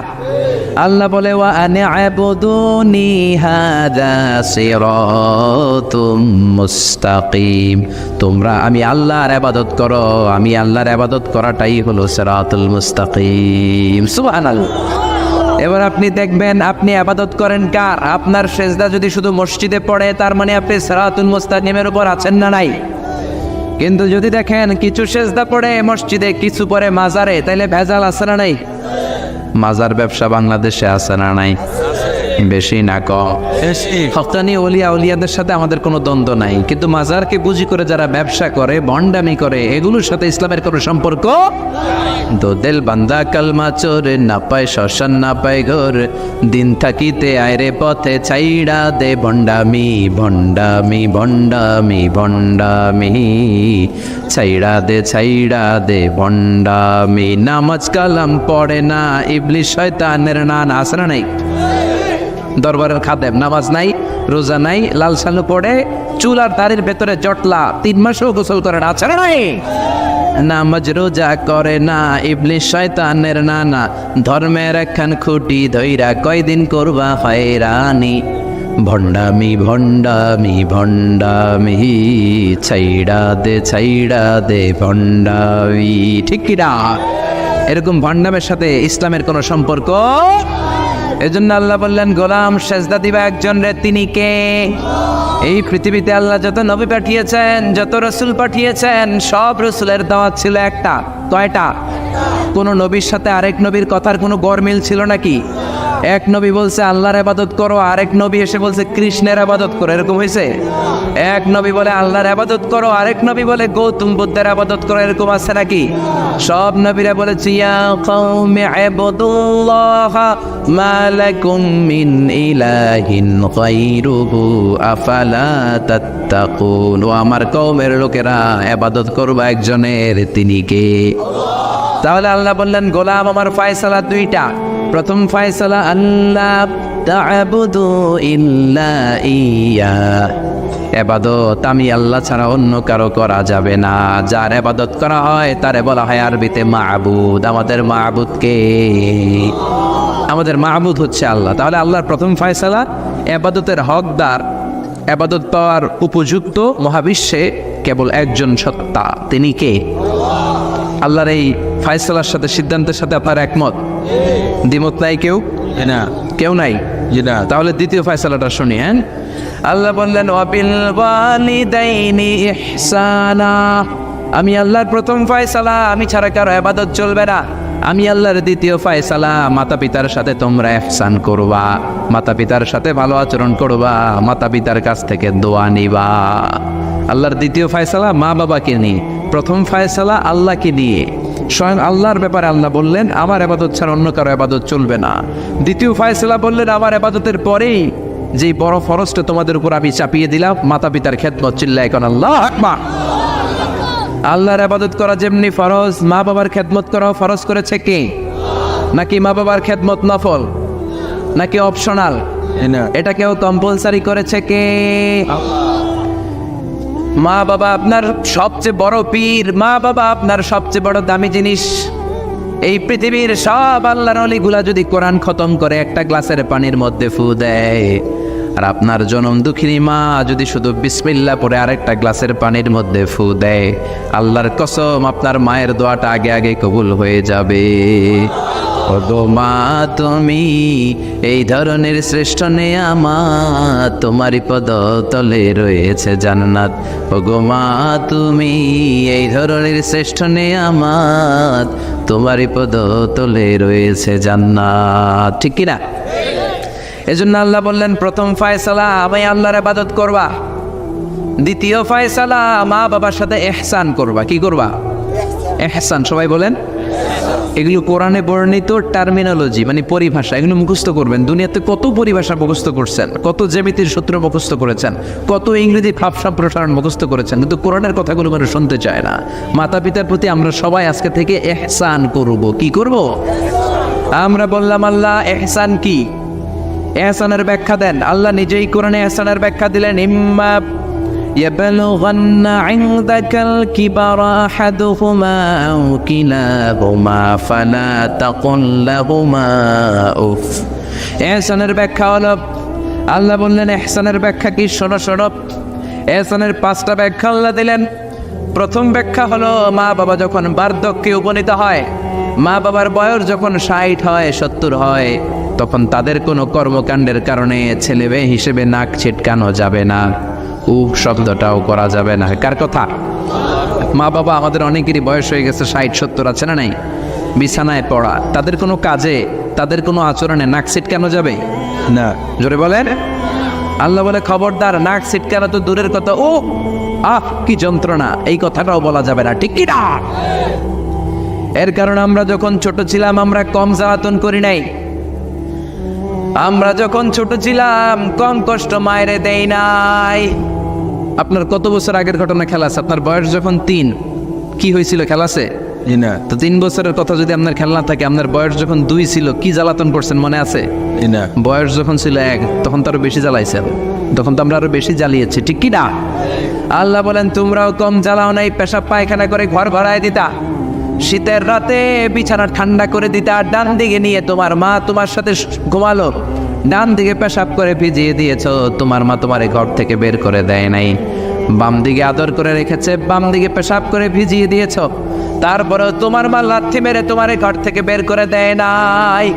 আল্লাহ বলে ওয়া আনি'বুদুনি হাযা সিরাতুম মুস্তাকিম, তোমরা আমি আল্লাহর ইবাদত করো, আমি আল্লাহর ইবাদত করাটাই হলো সিরাতুল মুস্তাকিম। সুবহানাল্লাহ। এবার আপনি দেখবেন আপনি ইবাদত করেন কার? আপনার সেজদা যদি শুধু মসজিদে পড়ে তার মানে আপনি সিরাতুল মুস্তাকিমের উপর আছেন না নাই? কিন্তু যদি দেখেন কিছু সেজদা পড়ে মসজিদে, কিছু পড়ে মাজারে, তাইলে ভেজাল আছে না নাই? মাজার ব্যবসা বাংলাদেশে আছে না নাই? বেশি না কম? হক্কানি ওলিয়া উলিয়াদের সাথে আমাদের কোনো দ্বন্দ্ব নাই, কিন্তু মাজারকে পুঁজি করে যারা ব্যবসা করে, ভণ্ডামি করে, এগুলোর সাথে ইসলামের কোনো সম্পর্ক। তো দিল বান্দা কালমা চোরে, না পায় শ্মশান না পায় ঘর, দিন থাকিতে আয়রে পথে ছাইড়া দে ভণ্ডামি ভণ্ডামি ভণ্ডামি ভণ্ডামি, ছাইড়া দে ভণ্ডামি। নামাজ কালাম পড়ে না, ইবলিশ শয়তানের নান। আছে না নাই? দরবারের খাদেম নামাজ নাই, রোজা নাই, লাল সালু পড়ে, চুল আর দাড়ির ভেতরে জটলা, 3 মাসেও গোসল করে না। আছে না নাই? নামাজ রোজা করে না, ইবলিশ শয়তানের নানা, ধর্মের একখান খুঁটি ধইরা কয়দিন করবা হয়রানি, ভণ্ডামি ভণ্ডামি ভণ্ডামি, ছাইড়া দে ভণ্ডামি। ঠিক কি না? এরকম ভণ্ডামের সাথে ইসলামের কোনো সম্পর্ক। এজন্য আল্লাহ বললেন গোলাম সেজদা দিবা একজন রে, তিনি কে? এই পৃথিবীতে আল্লাহ যত নবী পাঠিয়েছেন, যত রসুল পাঠিয়েছেন, সব রসুলের দাওয়াত ছিল একটা। কয়টা? কোন নবীর সাথে আরেক নবীর কথার কোনো গরমিল ছিল নাকি? এক নবী বলছে আল্লাহর ইবাদত করো, আরেক নবী এসে বলছে কৃষ্ণের ইবাদত করো। এরকম হয়েছে? এক নবী বলে আল্লাহর ইবাদত করো, আরেক নবী বলে গৌতম বুদ্ধের ইবাদত করো। এরকম আছে নাকি? সব নবীরা বলেছে ইয়া কওমি ইবুদুল্লাহ মা লাকুম মিন ইলাহিন গায়রুহু আফালা তাত্তাকুন, ও আমার কওমের লোকেরা ইবাদত করবা একজনের, তিনি কে? তাহলে আল্লাহ বললেন গোলাম আমার ফয়সালা দুইটা। প্রথম ফয়সালা আল্লাহ তা'বুদু ইল্লা ইয়া, ইবাদত আমি আল্লাহ ছাড়া অন্য কারো করা যাবে না। যার ইবাদত করা হয় তারে বলা হয় আরবিতে মাবুদ। আমাদের মাবুদ কে? আমাদের মাবুদ হচ্ছে আল্লাহ। তাহলে আল্লাহর প্রথম ফয়সালা ইবাদতের হকদার, ইবাদত পাওয়ার উপযুক্ত মহাবিশ্বে কেবল একজন সত্তা, তিনি কে? আল্লাহর এই ফয়সালার সাথে, সিদ্ধান্তের সাথে আপনার একমত? দ্বিমত নাই কেউ? না, কেউ নাই? না। তাহলে দ্বিতীয় ফয়সালাটা শুনি। হ্যাঁ, আল্লাহ বললেন ওয়াবিল ওয়ালিদাইনি ইহসানা, আমি আল্লাহর প্রথম ফয়সালা, আমি ছাড়া কারো ইবাদত চলবে না। আমি আল্লাহর দ্বিতীয় ফয়সালা, মাতা পিতার সাথে তোমরা ইহসান করবা, মাতা পিতার সাথে ভালো আচরণ করবা, মাতা পিতার কাছ থেকে দোয়া নিবা। আল্লাহর দ্বিতীয় ফয়সালা মা বাবাকে নিয়ে, প্রথম ফয়সালা আল্লাহকে নিয়ে। স্বয়ং আল্লাহর ব্যাপারে আল্লাহ বললেন আমার ইবাদত ছাড়া অন্য কারো ইবাদত চলবে না। দ্বিতীয় ফয়সালা বললেন আমার ইবাদতের পরেই যেই বড় ফরজটা তোমাদের উপর আমি চাপিয়ে দিলাম, মাতা পিতার খেদমত, চিল্লায় এখন আল্লাহু আকবার। আল্লাহর ইবাদত করা যেমনি ফরজ, মা বাবার খেদমত করাও ফরজ করেছে কে? নাকি মা বাবার খেদমত নফল, নাকি অপশনাল? না, এটা কেউ কম্পালসারি করেছে কে? মা বাবা আপনার সবচেয়ে বড় পীর, মা বাবা আপনার সবচেয়ে বড় দামি জিনিস। এই পৃথিবীর সব আল্লাহর ওলিগুলা যদি কোরআন খতম করে একটা গ্লাসের পানির মধ্যে ফু দেয়, আর আপনার জনম দুঃখিনী মা যদি শুধু বিসমিল্লাহ পড়ে আরেকটা গ্লাসের পানির মধ্যে ফু দেয়, আল্লাহর কসম আপনার মায়ের দোয়াটা আগে আগে কবুল হয়ে যাবে। ওগো মা তুমি এই ধরনের শ্রেষ্ঠ নেয়ামত, তোমারই পদ তলে রয়েছে জান্নাত। ওগো মা তুমি এই ধরনের শ্রেষ্ঠ নেয়ামত, তোমারই পদ তলে রয়েছে জান্নাত। ঠিক কিনা? এজন্য আল্লাহ বললেন প্রথম ফয়সালা আমি আল্লাহর ইবাদত করবা, দ্বিতীয় ফয়সালা মা বাবার সাথে ইহসান করবা। কি করবা? ইহসান। সবাই বলেন। এগুলো কোরআনে বর্ণিত টার্মিনোলজি, মানে পরিভাষা, এগুলো মুখস্থ করবেন। দুনিয়াতে কত পরিভাষা মুখস্থ করছেন, কত জ্যামিতির সূত্র মুখস্থ করেছেন, কত ইংরেজি ভাবসাব প্রসারণ মুখস্থ করেছেন, কিন্তু কোরআনের কথাগুলো মানুষ শুনতে চায় না। মাতা পিতার প্রতি আমরা সবাই আজকে থেকে ইহসান করব। কি করব? আমরা বললাম আল্লাহ ইহসান কি? ইহসানের ব্যাখ্যা দেন। আল্লাহ নিজেই কোরআনে ইহসানের ব্যাখ্যা দিলেন, ইম্মা يبلغن عندك الكبر أحدهما أو كلاهما فلا تقل لهما أف। ইহসানের ব্যাখ্যা হলো, আল্লাহ বললেন ইহসানের ব্যাখ্যা কি? শোনো শোনো, ইহসানের 5টা ব্যাখ্যা আল্লাহ দিলেন। প্রথম ব্যাখ্যা হলো মা বাবা যখন বার্ধক্যে উপনীত হয়, মা বাবার বয়স যখন 60 হয় 70 হয়, তখন তাদের কোনো কর্মকাণ্ডের কারণে ছেলে মেয়ে হিসেবে নাক ছিটকানো যাবে না, উফ শব্দটাও করা যাবে না। কার কথা? মা বাবা আমাদের অনেকেরই বয়স হয়ে গেছে 60-70 আছে না নাই? বিছানায় পড়া, তাদের কোনো কাজে, তাদের কোনো আচরণে নাক ছিটকানো যাবে না। জোরে বলেন। আল্লাহ বলে খবরদার, নাক ছিটকানো তো দূরের কথা, ও আহ কি যন্ত্রণা, এই কথাটাও বলা যাবে না। ঠিক কি না? এর কারণ আমরা যখন ছোট ছিলাম আমরা কম জ্বালাতন করি নাই। আমরা যখন ছোট ছিলাম কম কষ্ট মায়েরে দেই নাই। আপনার কত বছর আগের ঘটনা খেলা আছে? আপনার বয়স যখন 3, কি হয়েছিল? খেলা আছে না, তো 3 বছরের কথা যদি আপনার খেয়াল না থাকে, আপনার বয়স যখন 2 ছিল কি জ্বালাতন করছেন মনে আছে? না। বয়স যখন ছিল 1 তখন তো আরো বেশি জ্বালাইছেন, তখন তো আমরা আরো বেশি জ্বালিয়েছি। ঠিক কি না? আল্লাহ বলেন তোমরাও কম জ্বালাও নাই, পেশাব পায়খানা করে ঘর ভরায় দিতা, শীতের রাতে বিছানা ঠান্ডা করে দিতা, ডান দিকে নিয়ে তোমার মা তোমার সাথে ঘুমালো, ডান দিকে পেশাব করে ভিজিয়ে দিয়েছো, তোমার মা তোমার ঘর থেকে বের করে দেয় নাই। বাম দিকে আদর করে রেখেছে, বাম দিকে পেশাব করে ভিজিয়ে দিয়েছো, তারপরেও তোমার মা লাথি মেরে তোমার ঘর থেকে বের করে দেয় নাই।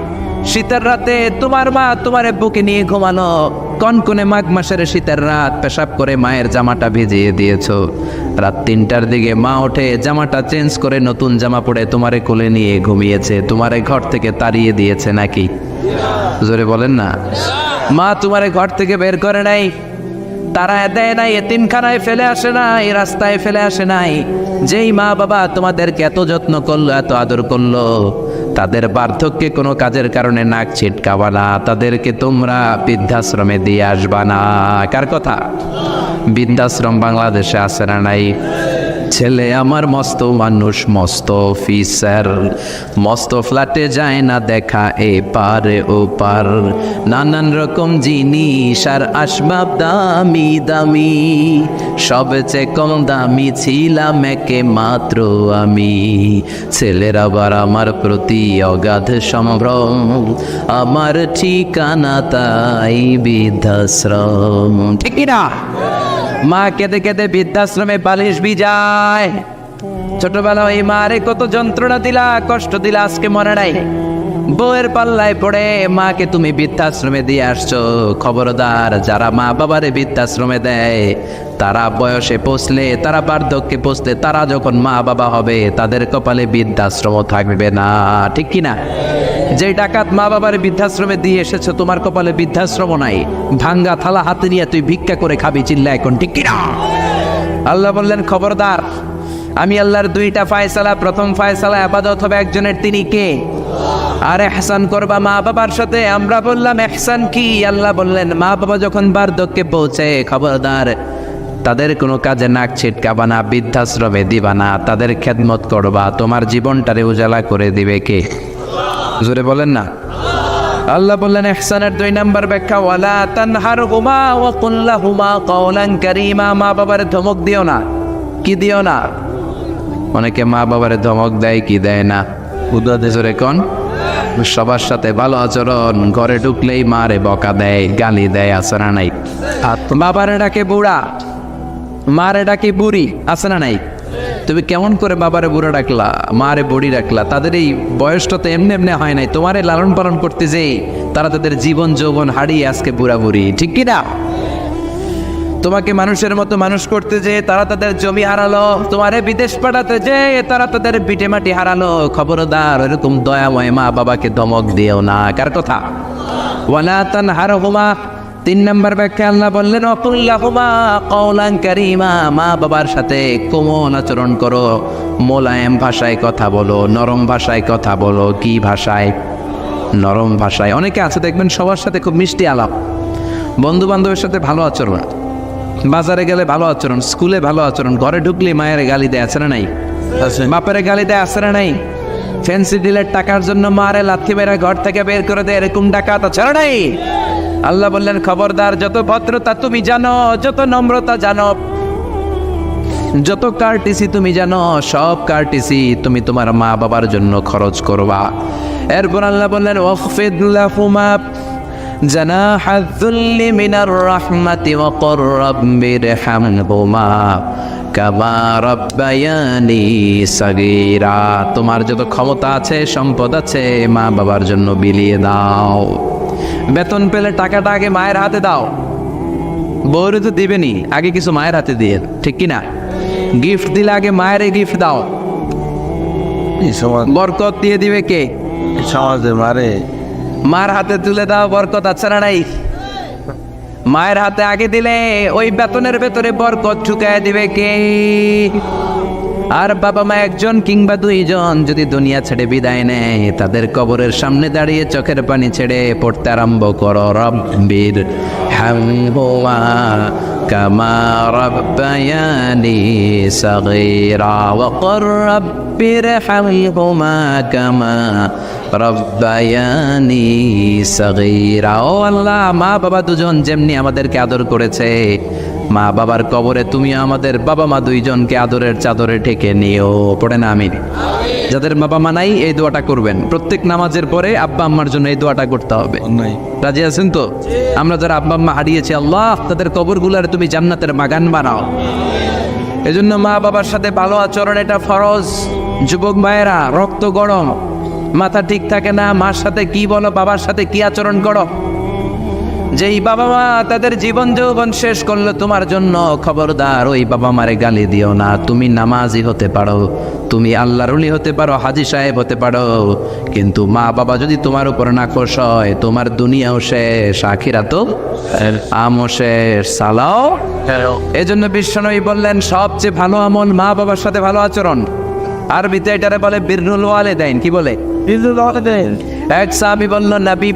শীতের রাতে তোমার মা তোমার বুকে নিয়ে ঘুমানো, কনকনে মাঘ মাসের শীতের রাত পেশাব করে মায়ের জামাটা ভিজিয়ে দিয়েছো, রাত 3টার দিকে মা ওঠে জামাটা চেঞ্জ করে নতুন জামা পরে তোমারে কোলে নিয়ে ঘুমিয়েছে, তোমারে ঘর থেকে তাড়িয়ে দিয়েছে নাকি? জোরে বলেন না। মা তোমারে ঘর থেকে বের করে নাই, তারা দেয় নাই, এতিমখানায় ফেলে আসে নাই, রাস্তায় ফেলে আসে নাই। যেই মা বাবা তোমাদেরকে এত যত্ন করলো, এত আদর করলো, তাদের বার্ধক্যে কোনো কাজের কারণে নাক ছিটকাবা না, তাদেরকে তোমরা বৃদ্ধাশ্রমে দিয়ে আসবা না। কার কথা? বৃদ্ধাশ্রম বাংলাদেশে আছে না নাই? ছেলে আমার মস্ত মানুষ, মস্ত অফিসার, মস্ত ফ্ল্যাটে যায় না দেখা এ পারে ও পার, নানান রকম জিনিস আর আসবাব দামি দামি, সবচেয়ে কম দামি ছিলাম একে মাত্র আমি। ছেলের আবার আমার প্রতি অগাধ সম্ভ্রম, আমার ঠিকানা তাই বৃদ্ধাশ্রম। ঠিক না? মা কেঁদে কেঁদে বৃদ্ধাশ্রমে বালিশ ভিজায়। ছোটবেলা ওই মারে কত যন্ত্রণা দিলা, কষ্ট দিলা, আজকে মনে নাই? বউয়ের পাল্লায় পড়ে মাকে তুমি বৃদ্ধাশ্রমে দিয়ে আসছো। খবরদার, যারা মা বাবারে বৃদ্ধাশ্রমে দেয় তারা বয়সে পৌঁছলে, তারা বার্ধক্যে পৌঁছলে, তারা যখন মা বাবা হবে তাদের কপালে বৃদ্ধাশ্রম থাকবে না। ঠিক কিনা? যে ডাকাত মা বাবার বৃদ্ধাশ্রমে দিয়ে এসেছো, তোমার কপালে বৃদ্ধাশ্রম নাই। ভাঙ্গা থালা হাতে নিয়ে তুই ভিক্ষা করে খাবি, চিল্লা এখন। ঠিক কিনা? আল্লাহ বললেন খবরদার, আমি আল্লাহর দুইটা ফায়সালা, প্রথম ফায়সালা আবাদত হবে একজনের, তিনি কে? আর ইহসান করবা মা বাবার সাথে। আমরা বললাম ইহসান কি? আল্লাহ বললেন মা বাবা যখন বার্ধক্যে পৌঁছে, খবরদার তাদের কোনো কাজে নাক ছিটকাবা না, বৃদ্ধাশ্রমে দিবা না, তাদের খেদমত করবা। তোমার জীবনটারে উজালা করে দিবে কে? জোরে বলেন না। আল্লাহ বললেন ইহসানের 2 নাম্বার ব্যাখ্যা, ওয়ালা তানহারহুমা ওয়া কুল লাহুমা কাওলান কারীমা। মা বাবার ধমক দিও না। কি দিও না? অনেকে মা বাবার ধমক দেয়, কি দেয় না? উদাদে জোরে কোন? সবার সাথে ভালো আচরণ, ঘরে ঢুকলেই মারে বকা দেয়, গালি দেয়, আছে না নাই? বাবারে ডাকে বুড়া, মারে ডাকে বুড়ি, আছে না নাই? তুমি কেমন করে বাবারে বুড়া ডাকলা, মারে বুড়ি ডাকলা? তাদের এই বয়সটা তো এমনি এমনি হয় নাই। তোমারে লালন পালন করতে যেই তারা তাদের জীবন যৌবন হারিয়ে আজকে বুড়া বুড়ি, ঠিক কি না? তোমাকে মানুষের মতো মানুষ করতে যে তারা তাদের জমি হারালো, তোমারে বিদেশ পাঠাতে যে তারা তাদের বিটে মাটি হারালো। খবরদার এরকম দয়াময় মা বাবাকে ধমক দিও না। কার কথা? ওয়ালা তানহারহুমা। 3 নাম্বার ব্যাখ্যা আল্লাহ বললেন ওয়াকুল লাহুমা কাওলান কারীমা। মা বাবার সাথে কোমল আচরণ করো, মোলায়েম ভাষায় কথা বলো, নরম ভাষায় কথা বলো। কি ভাষায়? নরম ভাষায়। অনেকে আছে দেখবেন সবার সাথে খুব মিষ্টি আলাপ, বন্ধু বান্ধবের সাথে ভালো আচরণ, বাজারে গেলে ভালো আচরণ, স্কুলে ভালো আচরণ, ঘরে ঢুকলে মায়ের গালি দেয়, আছে না নাই? বাপের গালি দেয়, আছে না নাই? ফ্যান্সি ডিলের টাকার জন্য মারে লাথি মেরে ঘর থেকে বের করে দেয়, এরকম ডাকাত আছে না নাই? আল্লাহ বললেন খবরদার, যত ভদ্রতা তুমি জানো, যত নম্রতা জানো, যত কার্টিসি তুমি জানো, সব কার্টিসি তুমি তোমার মা বাবার জন্য খরচ করবা। এরপর আল্লাহ বললেন ওয়াখফিদ লাহুমা জানাহায যুল্লি মিনার রাহমাতি ওয়া কুর রাব্বিরহামহুমা কামা রাব্বায়ানি সাগীরা। তোমার যত ক্ষমতা আছে, সম্পদ আছে, মা বাবার জন্য বিলিয়ে দাও। বেতন পেলে টাকাটা আগে মায়ের হাতে দাও। বউরে তো দিবেনি, আগে কিছু মায়ের হাতে দিয়ে, ঠিক কি না? গিফট দিলে আগে মায়ের গিফট দাও। বরকত দিয়ে দিবে কে? সমাজে মারে মার হাতে তুলে দাও, বরকত আছে না নাই? মায়ের হাতে আগে দিলে ওই বেতনের ভেতরে বরকত ঢুকায় দিবে কে? আর বাবা মা একজন কিংবা 2 জন যদি দুনিয়া ছেড়ে বিদায় নেয়, তাদের কবরের সামনে দাঁড়িয়ে চোখের পানি ছেড়ে পড়তে আরম্ভ করো রব্বির হামহুমা কামা রাব্বায়ানি সাগীরা ওয়া কুর রাব্বির হামহুমা কামা রাব্বায়ানি সাগীরা। ও আল্লাহ, মা বাবা দুজন যেমনি আমাদেরকে আদর করেছে, মা বাবার কবরে তুমি আমাদের বাবা মা 2 জনকে আদরের চাদরে ঢেকে নিও। পড়ে না আমিন। যাদের বাবা মা নাই এই দোয়াটা করবেন, প্রত্যেক নামাজের পরে আব্বা আম্মার জন্য এই দোয়াটা করতে হবে। নাই রাজি আছেন তো? আমরা যারা আব্বা আম্মা হারিয়েছি, আল্লাহ তাদের কবরগুলার তুমি জান্নাতের বাগান বানাও। এজন্য মা বাবার সাথে ভালো আচরণ এটা ফরজ। যুবক ভাইয়েরা, রক্ত গরম, মাথা ঠিক থাকে না, মার সাথে কি বলো, বাবার সাথে কি আচরণ করো। যেই বাবা মা তাদের জীবন যৌবন শেষ করলো তোমার জন্য, খবরদার ওই বাবা মারে গালি দিও না। তুমি নামাজি হতে পারো, তুমি আল্লাহর ওলি হতে পারো, হাজী সাহেব হতে পারো, কিন্তু মা বাবা যদি তোমার উপর নাখোশ হয়, তোমার দুনিয়াও শেষ, আখিরাতও আমও শেষ। সালাও। এজন্য বিশ্বনবী বললেন সবচেয়ে ভালো আমল মা বাবার সাথে ভালো আচরণ। আরবিতে এটারে বলে বিররুল ওয়ালিদাইন। কি বলে? বিররুল ওয়ালিদাইন। এক সাহাবী বলল, নবী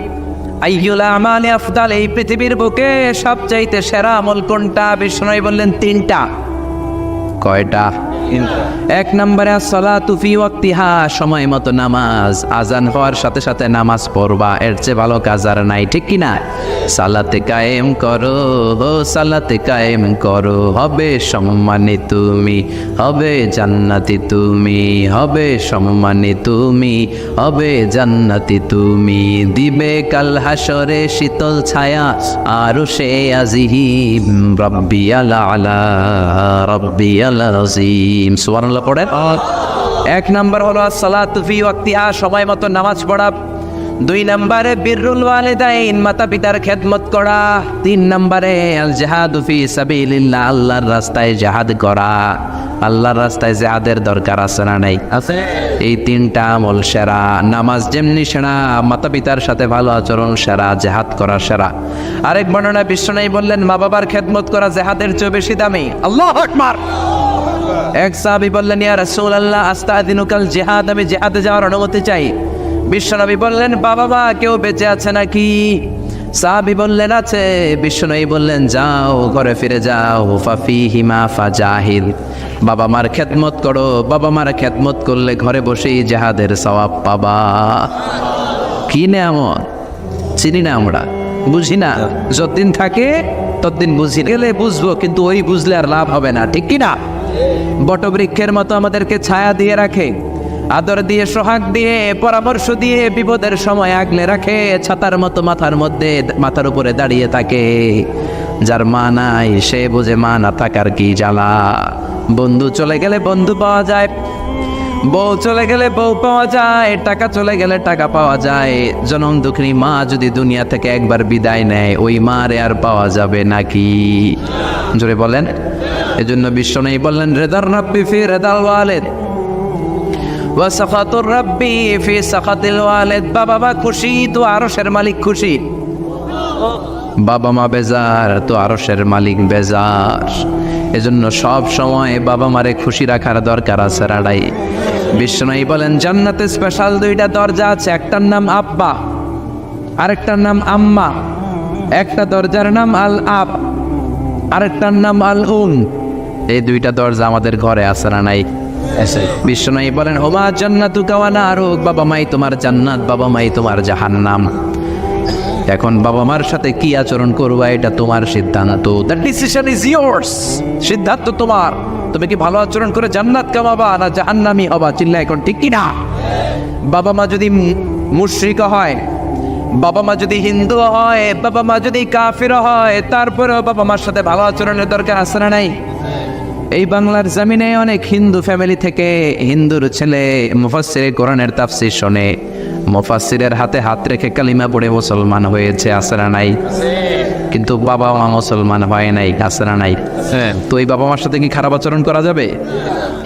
আইয়ুল আমালি আফদাল, এই পৃথিবীর বুকে সবচাইতে সেরা আমল কোনটা? বিষ্ণু বললেন 3টা। কয়টা? 1 নম্বরে আসসালাতু ফি ওয়াক্তিহা, সময় মতো নামাজ, আজান হওয়ার সাথে সাথে নামাজ পড়বা, এর চেয়ে ভালো কাজ আর নাই, ঠিক কি না? সালাতে কায়েম করো, সালাতে কায়েম করো, হবে সম্মানী তুমি, হবে জান্নাতি তুমি, হবে সম্মানী তুমি, হবে জান্নাতি তুমি, দিবে কাল হাসরে শীতল ছায়া আরশে আজিম, রাব্বিয়াল আলা রাব্বিয়াল আযীম। সুবহানাল্লাহ পড়েন। 1 নাম্বার হলো আসসালাতু ফি ওয়াক্তিহা, সময় মতো নামাজ পড়া। 2 নম্বরে বিররুল ওয়ালিদাইন, মাতা পিতার খেদমত করা। 3 নম্বরে আল জিহাদু ফি সাবিলিল্লাহ, আল্লাহর রাস্তায় জিহাদ করা। আল্লাহর রাস্তায় জিহাদের দরকার আছে না নাই? আছে। এই 3টা আমল সেরা। নামাজ যেমনি সেরা, মাতা পিতার সাথে ভালো আচরণ সেরা, জিহাদ করা সেরা। আরেক বর্ণনা বিশ্বনবী বললেন মা বাবার খেদমত করা জিহাদের চেয়ে বেশি দামি। আল্লাহু আকবার। এক সাহাবী বললেন, ইয়া রাসূলুল্লাহ আস্তাদিনুকাল জিহাদ, আমি জিহাদে যাওয়ার অনুমতি চাই। বিশ্বনবী বললেন, বাবা মা কেউ বেঁচে আছে নাকি? সাহাবী বললেন, আছে। বিশ্বনবী বললেন, যাও ঘরে ফিরে যাও, ফাফিহিমা ফাজাহিদ, বাবা মার খেদমত করো, বাবা মার খেদমত করলে ঘরে বসেই জিহাদের সওয়াব পাবা। কি নেয়ামত, চিনি না আমরা, বুঝি না, যতদিন থাকে ততদিন বুঝি গেলে বুঝবো, কিন্তু ওই বুঝলে আর লাভ হবে না, ঠিক কি না? বটবৃক্ষের মতো আমাদেরকে ছায়া দিয়ে রাখে, আদর দিয়ে, সোহাগ দিয়ে, পরামর্শ দিয়ে, বিপদের সময় আগলে রাখে, ছাতার মতো মাথার উপরে দাঁড়িয়ে থাকে। যার মা নাই সে বোঝে মা না থাকার কি জ্বালা। বন্ধু চলে গেলে বন্ধু পাওয়া যায়, বউ চলে গেলে বউ পাওয়া যায়, টাকা চলে গেলে টাকা পাওয়া যায়। জনম দুঃখিনী মা যদি দুনিয়া থেকে একবার বিদায় নেয়, ওই মারে আর পাওয়া যাবে নাকি? জোরে বলেন। এজন্য বিশ্বনবী বললেন, রেদার রাব্বি ফি রেদাল ওয়ালিদ ওয়া সাখাতুর রাব্বি ফি সাখাতিল ওয়ালিদ। বাবা মা খুশি তো আরশের মালিক খুশি, বাবা মা বেজার তো আরশের মালিক বেজার। এজন্য সব সময় বাবা মারে খুশি রাখার দরকার আছে রাড়াই। বিশ্বনবী বলেন, জান্নাতে স্পেশাল দুইটা দরজা আছে, একটার নাম আব্বা, আরেকটার নাম আম্মা। একটা দরজার নাম আল আব, আরেকটার নাম আল উম। এই দুইটা দরজা আমাদের ঘরে আছে না নাই? বিশ্বনবী বলেন, হুমা জান্নাতুকা ওয়া নারুক, বাবা মাই তোমার জান্নাত, বাবা মাই তোমার জাহান্নাম। এখন বাবা মার সাথে কি আচরণ করবা এটা তোমার সিদ্ধান্ত, দ্য ডিসিশন ইজ ইয়ার্স। সিদ্ধান্ত তোমার, তুমি কি ভালো আচরণ করে জান্নাত কামাবা না জাহান্নামী হবা? চিল্লা এখন, ঠিক কি না? বাবা মা যদি মুশরিক হয়, বাবা মা যদি হিন্দু হয়, বাবা মা যদি কাফির হয়, তারপরেও বাবা মার সাথে ভালো আচরণের দরকার আছে না নাই? এই বাংলার জমিনে অনেক হিন্দু ফ্যামিলি থেকে হিন্দুর ছেলে মুফাসসিরে কোরআনের তাফসীর শোনে, মুফাসসিরের হাতে হাত রেখে কালিমা পড়ে মুসলমান হয়েছে, আছে না নাই? কিন্তু বাবা মা মুসলমান হয় নাই, আছে না নাই? তো ওই বাবা মার সাথে কি খারাপ আচরণ করা যাবে?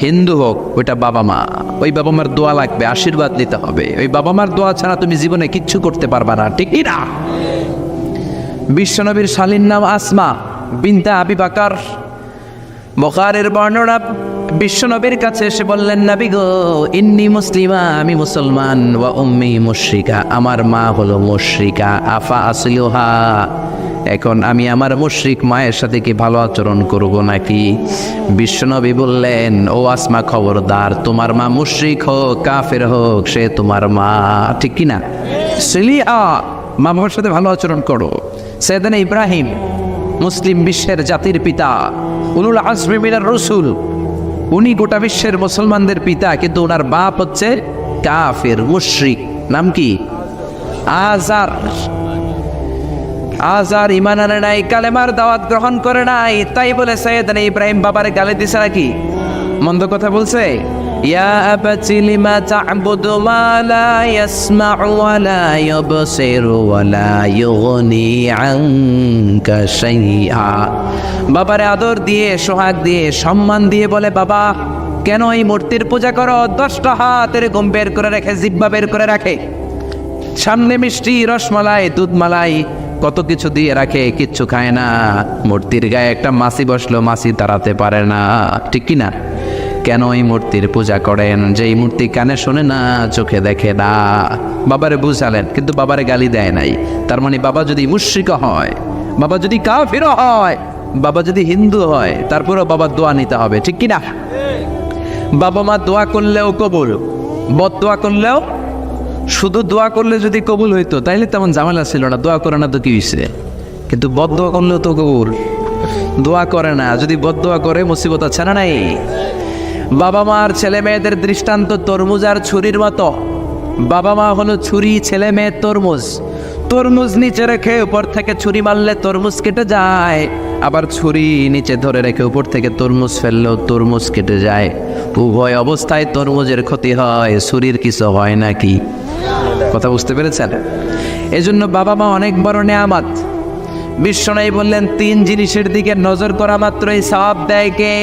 হিন্দু হোক, ওইটা বাবা মা, ওই বাবা মার দোয়া লাগবে, আশীর্বাদ নিতে হবে। ওই বাবা মার দোয়া ছাড়া তুমি জীবনে কিচ্ছু করতে পারবা না, ঠিক কি না? বিশ্বনবীর শালীর নাম আসমা বিনতে আবি বকর। বুখারীর বর্ণনা, বিশ্বনবীর কাছে এসে বললেন, নবী গো, ইন্নী মুসলিমা, আমি মুসলমান, ওয়া উম্মি মুশরিকা, আমার মা হলো মুশরিকা, আফা আসলুহা, এখন আমি আমার মুশরিক মায়ের সাথে কি ভালো আচরণ করব নাকি? বিশ্বনবী বললেন, ও আসমা খবরদার, তোমার মা মুশরিক হোক কাফের হোক, সে তোমার মা, ঠিক কি না? সিলিয়া, মা বাবার সাথে ভালো আচরণ করো। সাইয়েদনা ইব্রাহিম, মুসলিম বিশ্বের জাতির পিতা, উলুল আজমি মিনার রাসূল, উনি গোটা বিশ্বের মুসলমানদের পিতা, কিন্তু ওনার বাপ হচ্ছে কাফের মুশরিক। নাম কি? আজার। আজার ঈমান আনে নাই, কালেমার দাওয়াত গ্রহণ করে নাই, তাই বলে সাইয়েদনা ইব্রাহিম বাবারে গালি দিছে নাকি? মন্দ কথা বলছে? ইয়া আবাতি লিমা তা'বুদু মা লা ইয়াসমা'ু ওয়া লা ইউবসিরু ওয়া লা ইউগনি আনকা শাইআ। বাবারে আদর দিয়ে, সোহাগ দিয়ে, সম্মান দিয়ে বলে, বাবা কেন এই মূর্তির পূজা করো? 10টা হাত এরকম বের করে রাখে, জিহ্বা বের করে রাখে, সামনে মিষ্টি, রসমালাই, দুধমালাই, কত কিছু দিয়ে রাখে, কিচ্ছু খায় না। মূর্তির গায়ে একটা মাছি বসলো, মাছি তাড়াতে পারে না, ঠিক কি না? কেন এই মূর্তির পূজা করেন? যে এই মূর্তি কানে শোনে না, চোখে দেখে না। বাবারে বুঝালেন, কিন্তু বাবারে গালি দেয় নাই। তার মানে বাবা যদি মুশরিক হয়, বাবা যদি কাফির হয়, বাবা যদি হিন্দু হয়, তারপরেও বাবার দোয়া নিতে হবে, ঠিক কি না? বাবা মা দোয়া করলেও কবুল, বদদোয়া করলেও। শুধু দোয়া করলে যদি কবুল হইতো তাইলে তেমন ঝামেলা ছিল না, দোয়া করে না তো কি হয়েছে? কিন্তু বদদোয়া করলেও তো কবুল, দোয়া করে না, যদি বদদোয়া করে মুসিবত আছে না নাই? বাবা মার ছেলে মেয়েদের দৃষ্টান্ত তরমুজ আর ছুরির মতো। বাবা মা হলো ছুরি, ছেলে মেয়ে তরমুজ। তরমুজ নিচে রেখে উপর থেকে ছুরি মারলে তরমুজ কেটে যায়, আবার ছুরি নিচে ধরে রেখে উপর থেকে তরমুজ ফেললেও তরমুজ কেটে যায়। উভয় অবস্থায় তরমুজের ক্ষতি হয়, ছুরির কিছু হয় নাকি? কথা বুঝতে পেরেছেন? এজন্য বাবা মা অনেক বড় নেয়ামত। বিশ্বনবী বললেন, 3 জিনিসের দিকে নজর করা মাত্রই সওয়াব দেয় কে?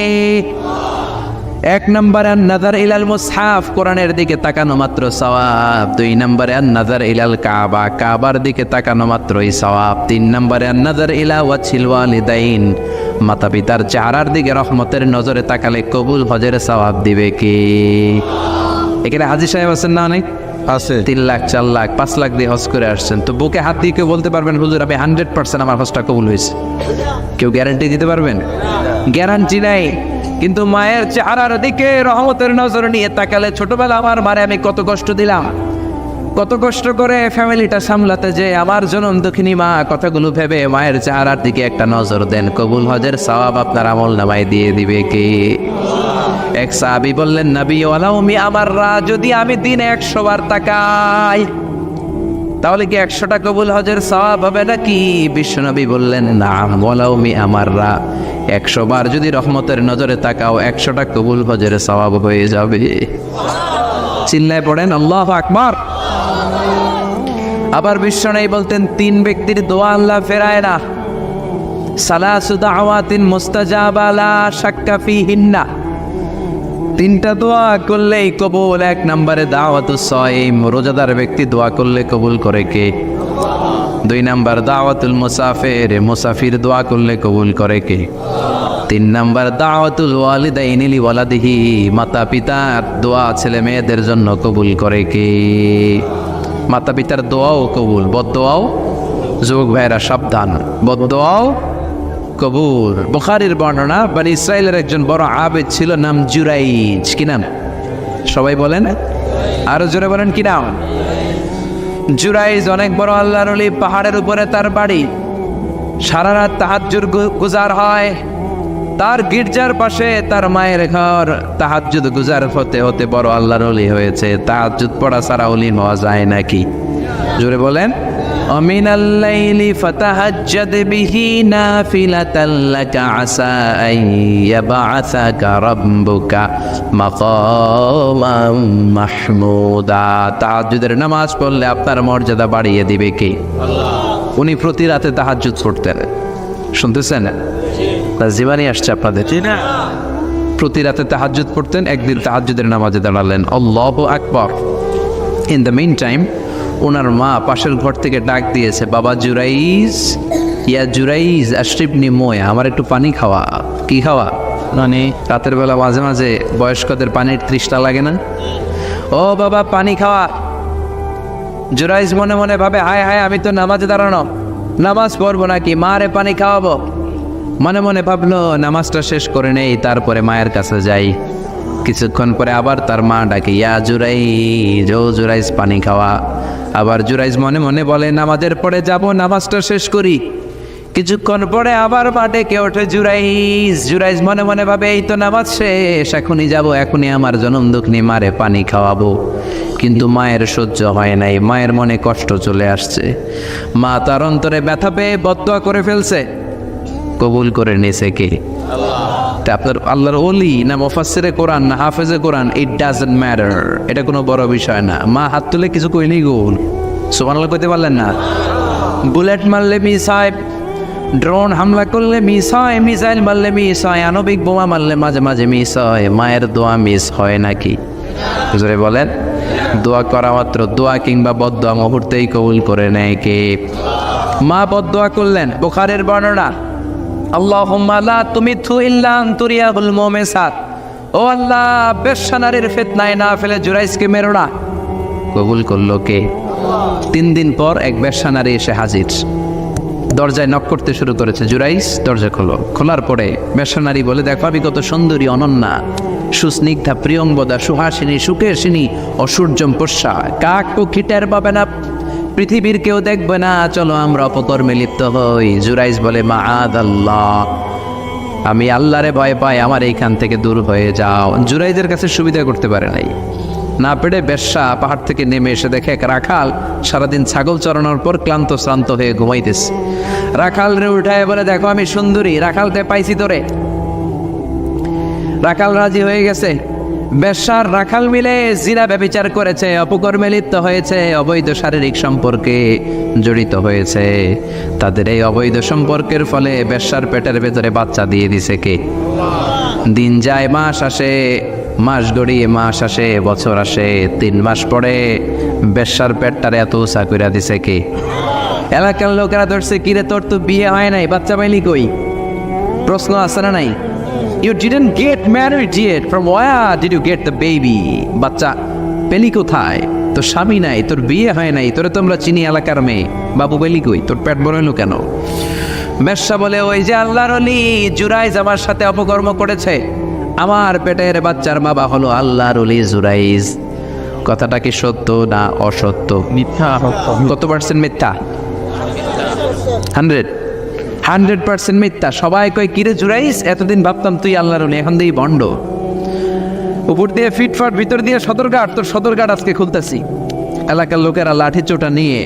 1 নম্বরে আন-নাযার ইলাল মুসহাফ, কোরআনের দিকে তাকানো মাত্র সওয়াব। 2 নম্বরে আন-নাযার ইলাল কাবা, কাবার দিকে তাকানো মাত্রই সওয়াব। 3 নম্বরে আন-নাযার ইলা ওয়াজহিল ওয়ালিদাইন, মাতা পিতার চেহারার দিকে রহমতের নজরে তাকালে কবুল হজের সওয়াব দিবে কি? এখানে হাজী সাহেব আছেন না অনেক? আছে 3 লাখ 4 লাখ 5 লাখ দিয়ে হজ করে আসছেন, তো বুকে হাত দিয়ে কেউ বলতে পারবেন হুজুর আমি 100% আমার হজটা কবুল হয়েছে? কেউ গ্যারান্টি দিতে পারবেন? গ্যারান্টি নাই। কিন্তু মায়ের চেহারার দিকে রহমতের নজর নিয়ে তাকালে, ছোটবেলা আমার মারে আমি কত কষ্ট দিলাম, কত কষ্ট করে ফ্যামিলিটা সামলাতে, যে আমার জনম দুঃখিনী মা, কথাগুলো ভেবে মায়ের চেহারার দিকে একটা নজর দেন, কবুল হজের সওয়াব আপনার আমল নামায় দিয়ে দিবে কি? এক সাহাবী বললেন, নবী ওয়ালাউ মি আমাররা, যদি আমি দিনে 100 বার তাকাই তাহলে কি 100টা কবুল হজের সওয়াব হবে নাকি? বিশ্বনবী বললেন, নাম ওয়ালাউ মি আমাররা, 100 বার যদি রহমতের নজরে তাকাও 100টা কবুল হজের সওয়াব হয়ে যাবে। চিল্লায় পড়েন আল্লাহু আকবার। আবার বিশ্বনবী বলতেন, 3 ব্যক্তির দোয়া আল্লাহ ফেরায় না, সালাসু দাওয়াতিন মুস্তাজাবা লা শাক্কা ফিহিন্না, 3টা দোয়া করলেই কবুল। 1 নম্বরে দাওয়াতুস সাইম, রোজাদার ব্যক্তি দোয়া করলে কবুল করে কে? 2 নম্বর দাওয়াতুল মুসাফির, মুসাফির দোয়া করলে কবুল করে কে? 3 নম্বর দাওয়াতুল ওয়ালিদাইনি লিওয়ালাদিহি, মাতা পিতার দোয়া ছেলে মেয়েদের জন্য কবুল করে কে? মাতা পিতার দোয়াও কবুল, বদদোয়াও, যুবক ভাইরা সাবধান, বদদোয়াও কবুল। বুখারীর বর্ণনা, বনি ইসরাইলের একজন বড় আবেদ ছিল, নাম জুরাইজ। কি নাম? সবাই বলেন, আরো জোরে বলেন, কি নাম? জুরাইজ অনেক বড় আল্লাহর ওলি, পাহাড়ের উপরে তার বাড়ি, সারা রাত তাহাজ্জুদ গুজার হয়। তার গির্জার পাশে তার মায়ের ঘর, তাহাজ্জুদ গুজার হতে হতে বড় আল্লাহর ওলি হয়েছে। তাহাজ্জুদ পড়া ছাড়া ওলি হওয়া যায় নাকি? জোরে বলেন। অমিনাল লাইলি ফাতাহাজ্জাদ বিহি নাফিলাতাল লাকা আসা আন ইয়াবআসাকা রাব্বুকা মাকামান মাহমুদা। তাহাজ্জুদের নামাজ পড়লে আপনার মর্যাদা বাড়িয়ে দিবে কে? আল্লাহ। উনি প্রতি রাতে তাহাজ্জুদ পড়তেন, শুনতেছেন? না জীবনী আসছে আপনাদের? প্রতি রাতে তাহাজ্জুদ পড়তেন। একদিন তাহাজ্জুদের নামাজে দাঁড়ালেন, আল্লাহু আকবার। ইন দ্য মিন টাইম ওনার মা পাশের ঘর থেকে ডাক দিয়েছে, বাবা জুরাইজ, ইয়া জুরাইজ আশরিবনি মোয়া, আমার একটু পানি খাওয়া। কি খাওয়া? মানে রাতের বেলা মাঝে মাঝে বয়স্কদের পানির তৃষ্ণা লাগে না? ও বাবা পানি খাওয়া। জুরাইজ মনে মনে ভাবে, হায় হায়, আমি তো নামাজে দাঁড়ানো, নামাজ পড়বো নাকি, মারে পানি খাওয়াবো। মনে মনে ভাবলো নামাজটা শেষ করে নেই, তারপরে মায়ের কাছে যাই। কিছুক্ষণ পরে আবার তার মা ডাকে, ইয়া জুরাইজ, ও জুরাইজ পানি খাওয়া। আবার জুরাইজ মনে মনে বলে, নামাজের পরে যাব, নামাজটা শেষ করি। কিছুক্ষণ পরে আবার মা ডেকে ওঠে, জুরাইজ। জুরাইজ মনে মনে ভাবে, এই তো নামাজ শেষ, এখনই যাব, এখনই আমার জনম দুঃখিনী মারে পানি খাওয়াবো। কিন্তু মায়ের সহ্য হয় নাই, মায়ের মনে কষ্ট চলে আসছে। মা তার অন্তরে ব্যথা পেয়ে বদদোয়া করে ফেলছে, কবুল করে নিয়েছে কে? তা আপনার আল্লাহর ওলি না মুফাসসিরে কোরআন না হাফেজে কোরআন, ইট ডাজন্ট ম্যাটার, এটা কোনো বড় বিষয় না। মা হাত তুলে কিছু কইলেই গোল, সুবহানাল্লাহ কইতে পারলেন না? বুলেট মারলে মিস হয়, ড্রোন হামলা করলে মিস হয়, মিসাইল মারলে মিস হয়, আণবিক বোমা মারলে মাঝে মাঝে মিস হয়। মায়ের দোয়া মিস হয় নাকি? জোরে বলেন। দোয়া করা মাত্র, দোয়া কিংবা বদদোয়া মুহূর্তেই কবুল করে নেয় কে? মা বদদোয়া করলেন। বুখারীর বর্ণনা, আল্লাহুম্মা লা তুমিতহু ইল্লা আন তুরিয়াহুল মুমিসাত, ও আল্লাহ বেশ্যা নারীর ফিতনায় না ফেলে জুরাইজকে মেরো না। কবুল করলো কে? 3 দিন পর এক বেশ্যা নারী এসে হাজির, দরজায় নক করতে শুরু করেছে। জুরাইজ দরজা খোলো। খোলার পরে বেশ্যা নারী বলে, দেখো আমি কত সুন্দরী, অনন্যা, সুস্নিগ্ধা, প্রিয়ংবদা, সুহাসিনী, সুকেশিনী, অসূর্যম পোষ্যা, কাক পক্ষী টের পাবে না, পৃথিবীর কেউ দেখবে না, চলো আমরা অপকর্মে লিপ্ত হই। জুরাইজ বলে, মাআদাল্লাহ, আমি আল্লাহরে ভয় পাই, আমার এইখান থেকে দূর হয়ে যাও। জুরাইজের কাছে সুবিধা করতে পারে নাই, না পেরে বেশ্যা পাহাড় থেকে নেমে এসে দেখে এক রাখাল সারাদিন ছাগল চড়ানোর পর ক্লান্ত শ্রান্ত হয়ে ঘুমাইতেছে। রাখাল রে উঠায় বলে, দেখো আমি সুন্দরী, রাখালতে পাইছি তোরে। রাখাল রাজি হয়ে গেছে। বেশ্যার রাখাল মিলে জিনা ব্যভিচার করেছে, অপকর্মে লিপ্ত হয়েছে, অবৈধ শারীরিক সম্পর্কে জড়িত হয়েছে। তাদের এই অবৈধ সম্পর্কের ফলে বেশ্যার পেটের ভেতরে বাচ্চা দিয়ে দিছে কে? দিন যায়, মাস আসে, মাস গড়িয়ে মাস আসে, বছর আসে, 3 মাস পরে বেশ্যার পেটটারে এত উঁচা কইরা দিছে কে? এলাকার লোকেরা ধরছে, কিরে তোর তো বিয়ে হয় নাই, বাচ্চা পাইলি কই? প্রশ্ন আছে না নাই? You didn't get married yet. From where did you get the baby? বাচ্চা পেলি কোথায়? তোর স্বামী নাই, তোর বিয়ে হয় নাই, তোরে তোমরা চিনি এলাকার মেয়ে, বাবু পেলি কই? তোর পেট বড় হলো কেন? বেশ্যা বলে, ওই যে আল্লাহর ওলি জুরাইজ আমার সাথে অপকর্ম করেছে, আমার পেটের বাচ্চার বাবা হলো আল্লাহর ওলি জুরাইজ। কথাটা কি সত্য না অসত্য? মিথ্যা। কত পার্সেন্ট মিথ্যা? 100% মিথ্যা। সবাই কয় কিরে জুরাইস, এতদিন ভাবতাম তুই আল্লাহর ওলি, এখন দিয়ে বন্ড। উপর দিয়ে ফিটফাট, ভিতর দিয়ে সদরঘাট। তোর সদরঘাট আজকে খুলতেছি। এলাকার লোকেরা লাঠি চোটা নিয়ে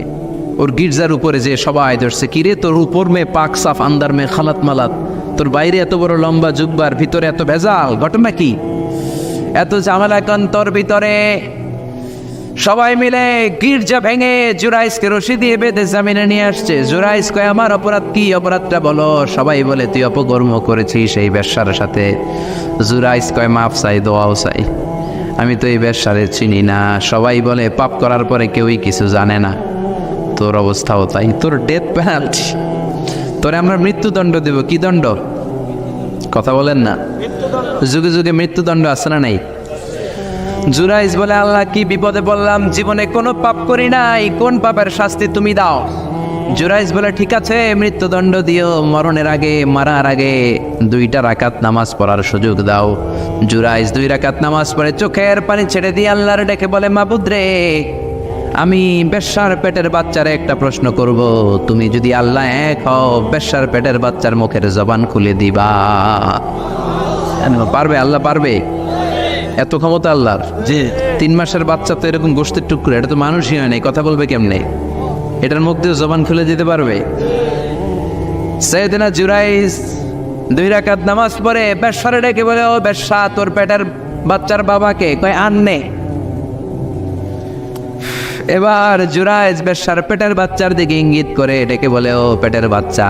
ওর গির্জার উপরে যে সবাই ধরছে, কিরে তোর উপর মে পাক সাফ, আন্দার মে খালাত মালাত, তোর বাইরে এত বড় লম্বা জুব্বার, ভিতরে এত ভেজাল, ঘটনা কি? এত ঝামেলা কেন তোর ভিতরে? সবাই মিলে গির্জা ভেঙে জুরাইসকে রশি দিয়ে বেঁধে জামিনে নিয়ে আসছে। জুরাইস কয়, আমার অপরাধ কি? অপরাধটা বলো। সবাই বলে, তুই অপকর্ম করেছিস সেই বেশ্যার সাথে। জুরাইস কয়, মাফ চাই, দোয়াও চাই, আমি তো এই বেশ্যারে চিনি না। সবাই বলে, পাপ করার পরে কেউই কিছু জানে না, তোর অবস্থাও তাই, তোর ডেথ পেনাল্টি, তোরে আমরা মৃত্যুদণ্ড দেব। কি দণ্ড? কথা বলেন না। যুগে যুগে মৃত্যুদণ্ড আছে না নাই? জুরাইজ বলে, আল্লাহ কি বিপদে বললাম, জীবনে কোনো পাপ করি নাই, কোন পাপের শাস্তি তুমি দাও? জুরাইজ বলে, ঠিক আছে মৃত্যুদণ্ড দিও, মরণের আগে, মারার আগে 2 রাকাত নামাজ পড়ার সুযোগ দাও। জুরাইজ 2 রাকাত নামাজ পড়ে চোখের পানি ছেড়ে দিয়ে আল্লাহর ডেকে বলে, মাবুদ রে, আমি বেশ্যার পেটের বাচ্চারে একটা প্রশ্ন করব, তুমি যদি আল্লাহ এক হও, বেশ্যার পেটের বাচ্চার মুখের জবান খুলে দিবা? পারবে? আল্লাহ পারবে? এত ক্ষমতা আল্লাহর। জি। 3 মাসের বাচ্চা তো এরকম গোষ্ঠীর টুকরো, এটা তো মানুষই হয় নাই, কথা বলবে কেমনে? এটার মুখ দিয়ে জবান খুলে দিতে পারবে? সাইয়েদনা জুরাইজ 2 রাকাত নামাজ পড়ে বেশ্যারে ডেকে বলে, ও বেশ্যা, তোর পেটের বাচ্চার বাবাকে? কয়, আননে। এবার জুরাইজ বেশ্যার পেটের বাচ্চার দিকে ইঙ্গিত করে ডেকে বলে, ও পেটের বাচ্চা,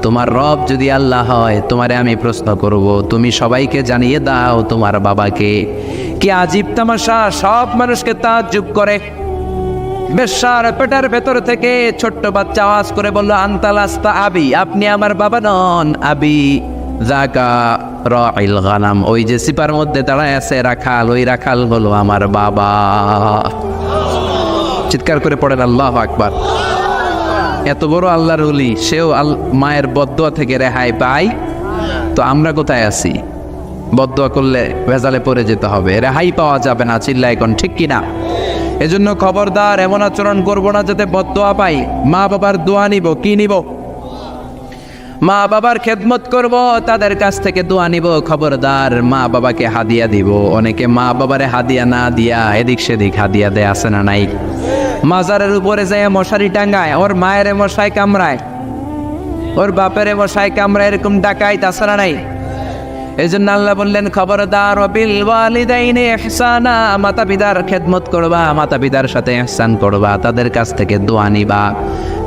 তোমার রব যদি আল্লাহ হয়, তোমারে আমি প্রশ্ন করব, তুমি সবাইকে জানিয়ে দাও তোমার বাবাকে। কি আজীব তামাশা, সব মানুষকে তাজ্জুব করে। বেশ্যার পেটের ভেতর থেকে ছোট্ট বাচ্চা আওয়াজ করে বলল, আনতালাস্তা আবি, আপনি আমার বাবা নন। আবি জাকা রাইল গানাম, ওই যে সিপার মধ্যে দাঁড়ায় আছে রাখাল, ওই রাখাল হলো আমার বাবা। চিৎকার করে পড়েন আল্লাহু আকবার। এত বড় আল্লাহর ওলি, সেও মায়ের বদদোয়া থেকে রেহাই পায়, তো আমরা কোথায় আছি? বদদোয়া করলে ভেজালে পড়ে যেতে হবে, রেহাই পাওয়া যাবে না। চিল্লায় কোন ঠিক কিনা? এজন্য খবরদার এমন আচরণ করবো না যাতে বদদোয়া পাই। মা বাবার দোয়া নিব, কি নিব? মা বাবার খেদমত করব, তাদের কাছ থেকে দোয়া নিব। খবরদার মা বাবাকে হাদিয়া দিব। অনেকে মা বাবারে হাদিয়া না দিয়া এদিক সেদিক হাদিয়া দেয়, আছে না নাই? মাজারের উপরে যায় মশারি টাঙ্গায়, ওর মায়ের মশাই কামড়ায়, ওর বাপের মশাই কামড়ায়, এরকম ডাকাইত, আছে না নাই? এই জন্য আল্লাহ বললেন, খবরদার বিল ওয়ালিদাইনি ইহসানা, মাতা পিতার খেদমত করবা, মাতা পিতার সাথে ইহসান করবা, তাদের কাছ থেকে দোয়া নিবা।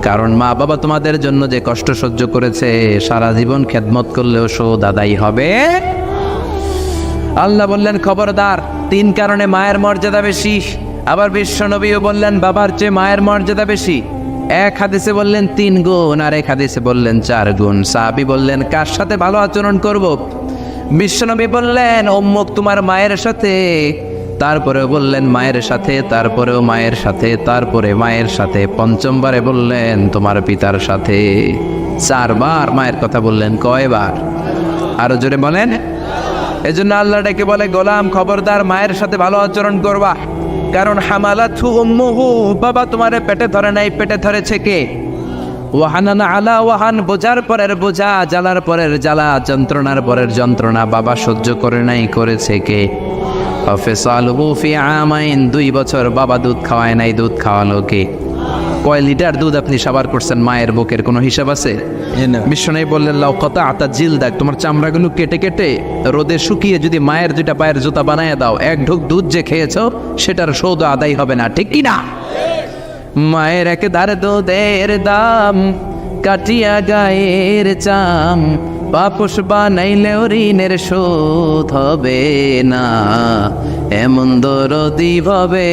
কারণ মা বাবা তোমাদের জন্য যে কষ্ট সহ্য করেছে, সারা জীবন খেদমত করলেও শোধ আদায় হবে। আল্লাহ বললেন, খবরদার 3 কারণে মায়ের মর্যাদা বেশি। আবার বিশ্ব নবীও বললেন, বাবার চেয়ে মায়ের মর্যাদা বেশি। 1 হাদিসে বললেন 3 গুণ, আর 1 হাদিসে বললেন 4 গুণ। সাহাবী বললেন, কার সাথে ভালো আচরণ করব? বিশ্বনবী বললেন, উম্মুক, তোমার মায়ের সাথে। তারপরেও বললেন মায়ের সাথে, তারপরেও মায়ের সাথে, তারপরে মায়ের সাথে, 5মবারে বললেন তোমার পিতার সাথে। 4 বার মায়ের কথা বললেন। কয়বার? আরো জোরে বলেন। এজন্য আল্লাহ ডেকে বলে, গোলাম খবরদার মায়ের সাথে ভালো আচরণ করবা। কারণ হামালাতহু উম্মুহু, বাবা তোমারে পেটে ধরে নাই, পেটে ধরেছে কে? ওয়াহানান আলা ওয়াহান, বোঝার পরের বোঝা, জ্বালার পরের জ্বালা, যন্ত্রণার পরের যন্ত্রণা বাবা সহ্য করে নাই, করেছে কে? ফিসালুহু ফি আমাইন, 2 বছর বাবা দুধ খাওয়ায় নাই, দুধ খাওয়ালো কে? কয় লিটার দুধ আপনি সাবার করছেন মায়ের বুকের, কোনো হিসাব আছে? বিশ্বনবী বললেন, লাউ কাতাআতা জিলদাক, তোমার চামড়াগুলো কেটে কেটে রোদে শুকিয়ে যদি মায়ের 2টা পায়ের জুতা বানায় দাও, 1 ঢোক দুধ যে খেয়েছো সেটার শোধ আদায় হবে না, ঠিক কি না? মায়ের একদার দুধের দাম, কাটিয়া গায়ের চাম, পাপোশ বানাইলেও ঋণের শোধ হবে না, এমন দরদি ভাবে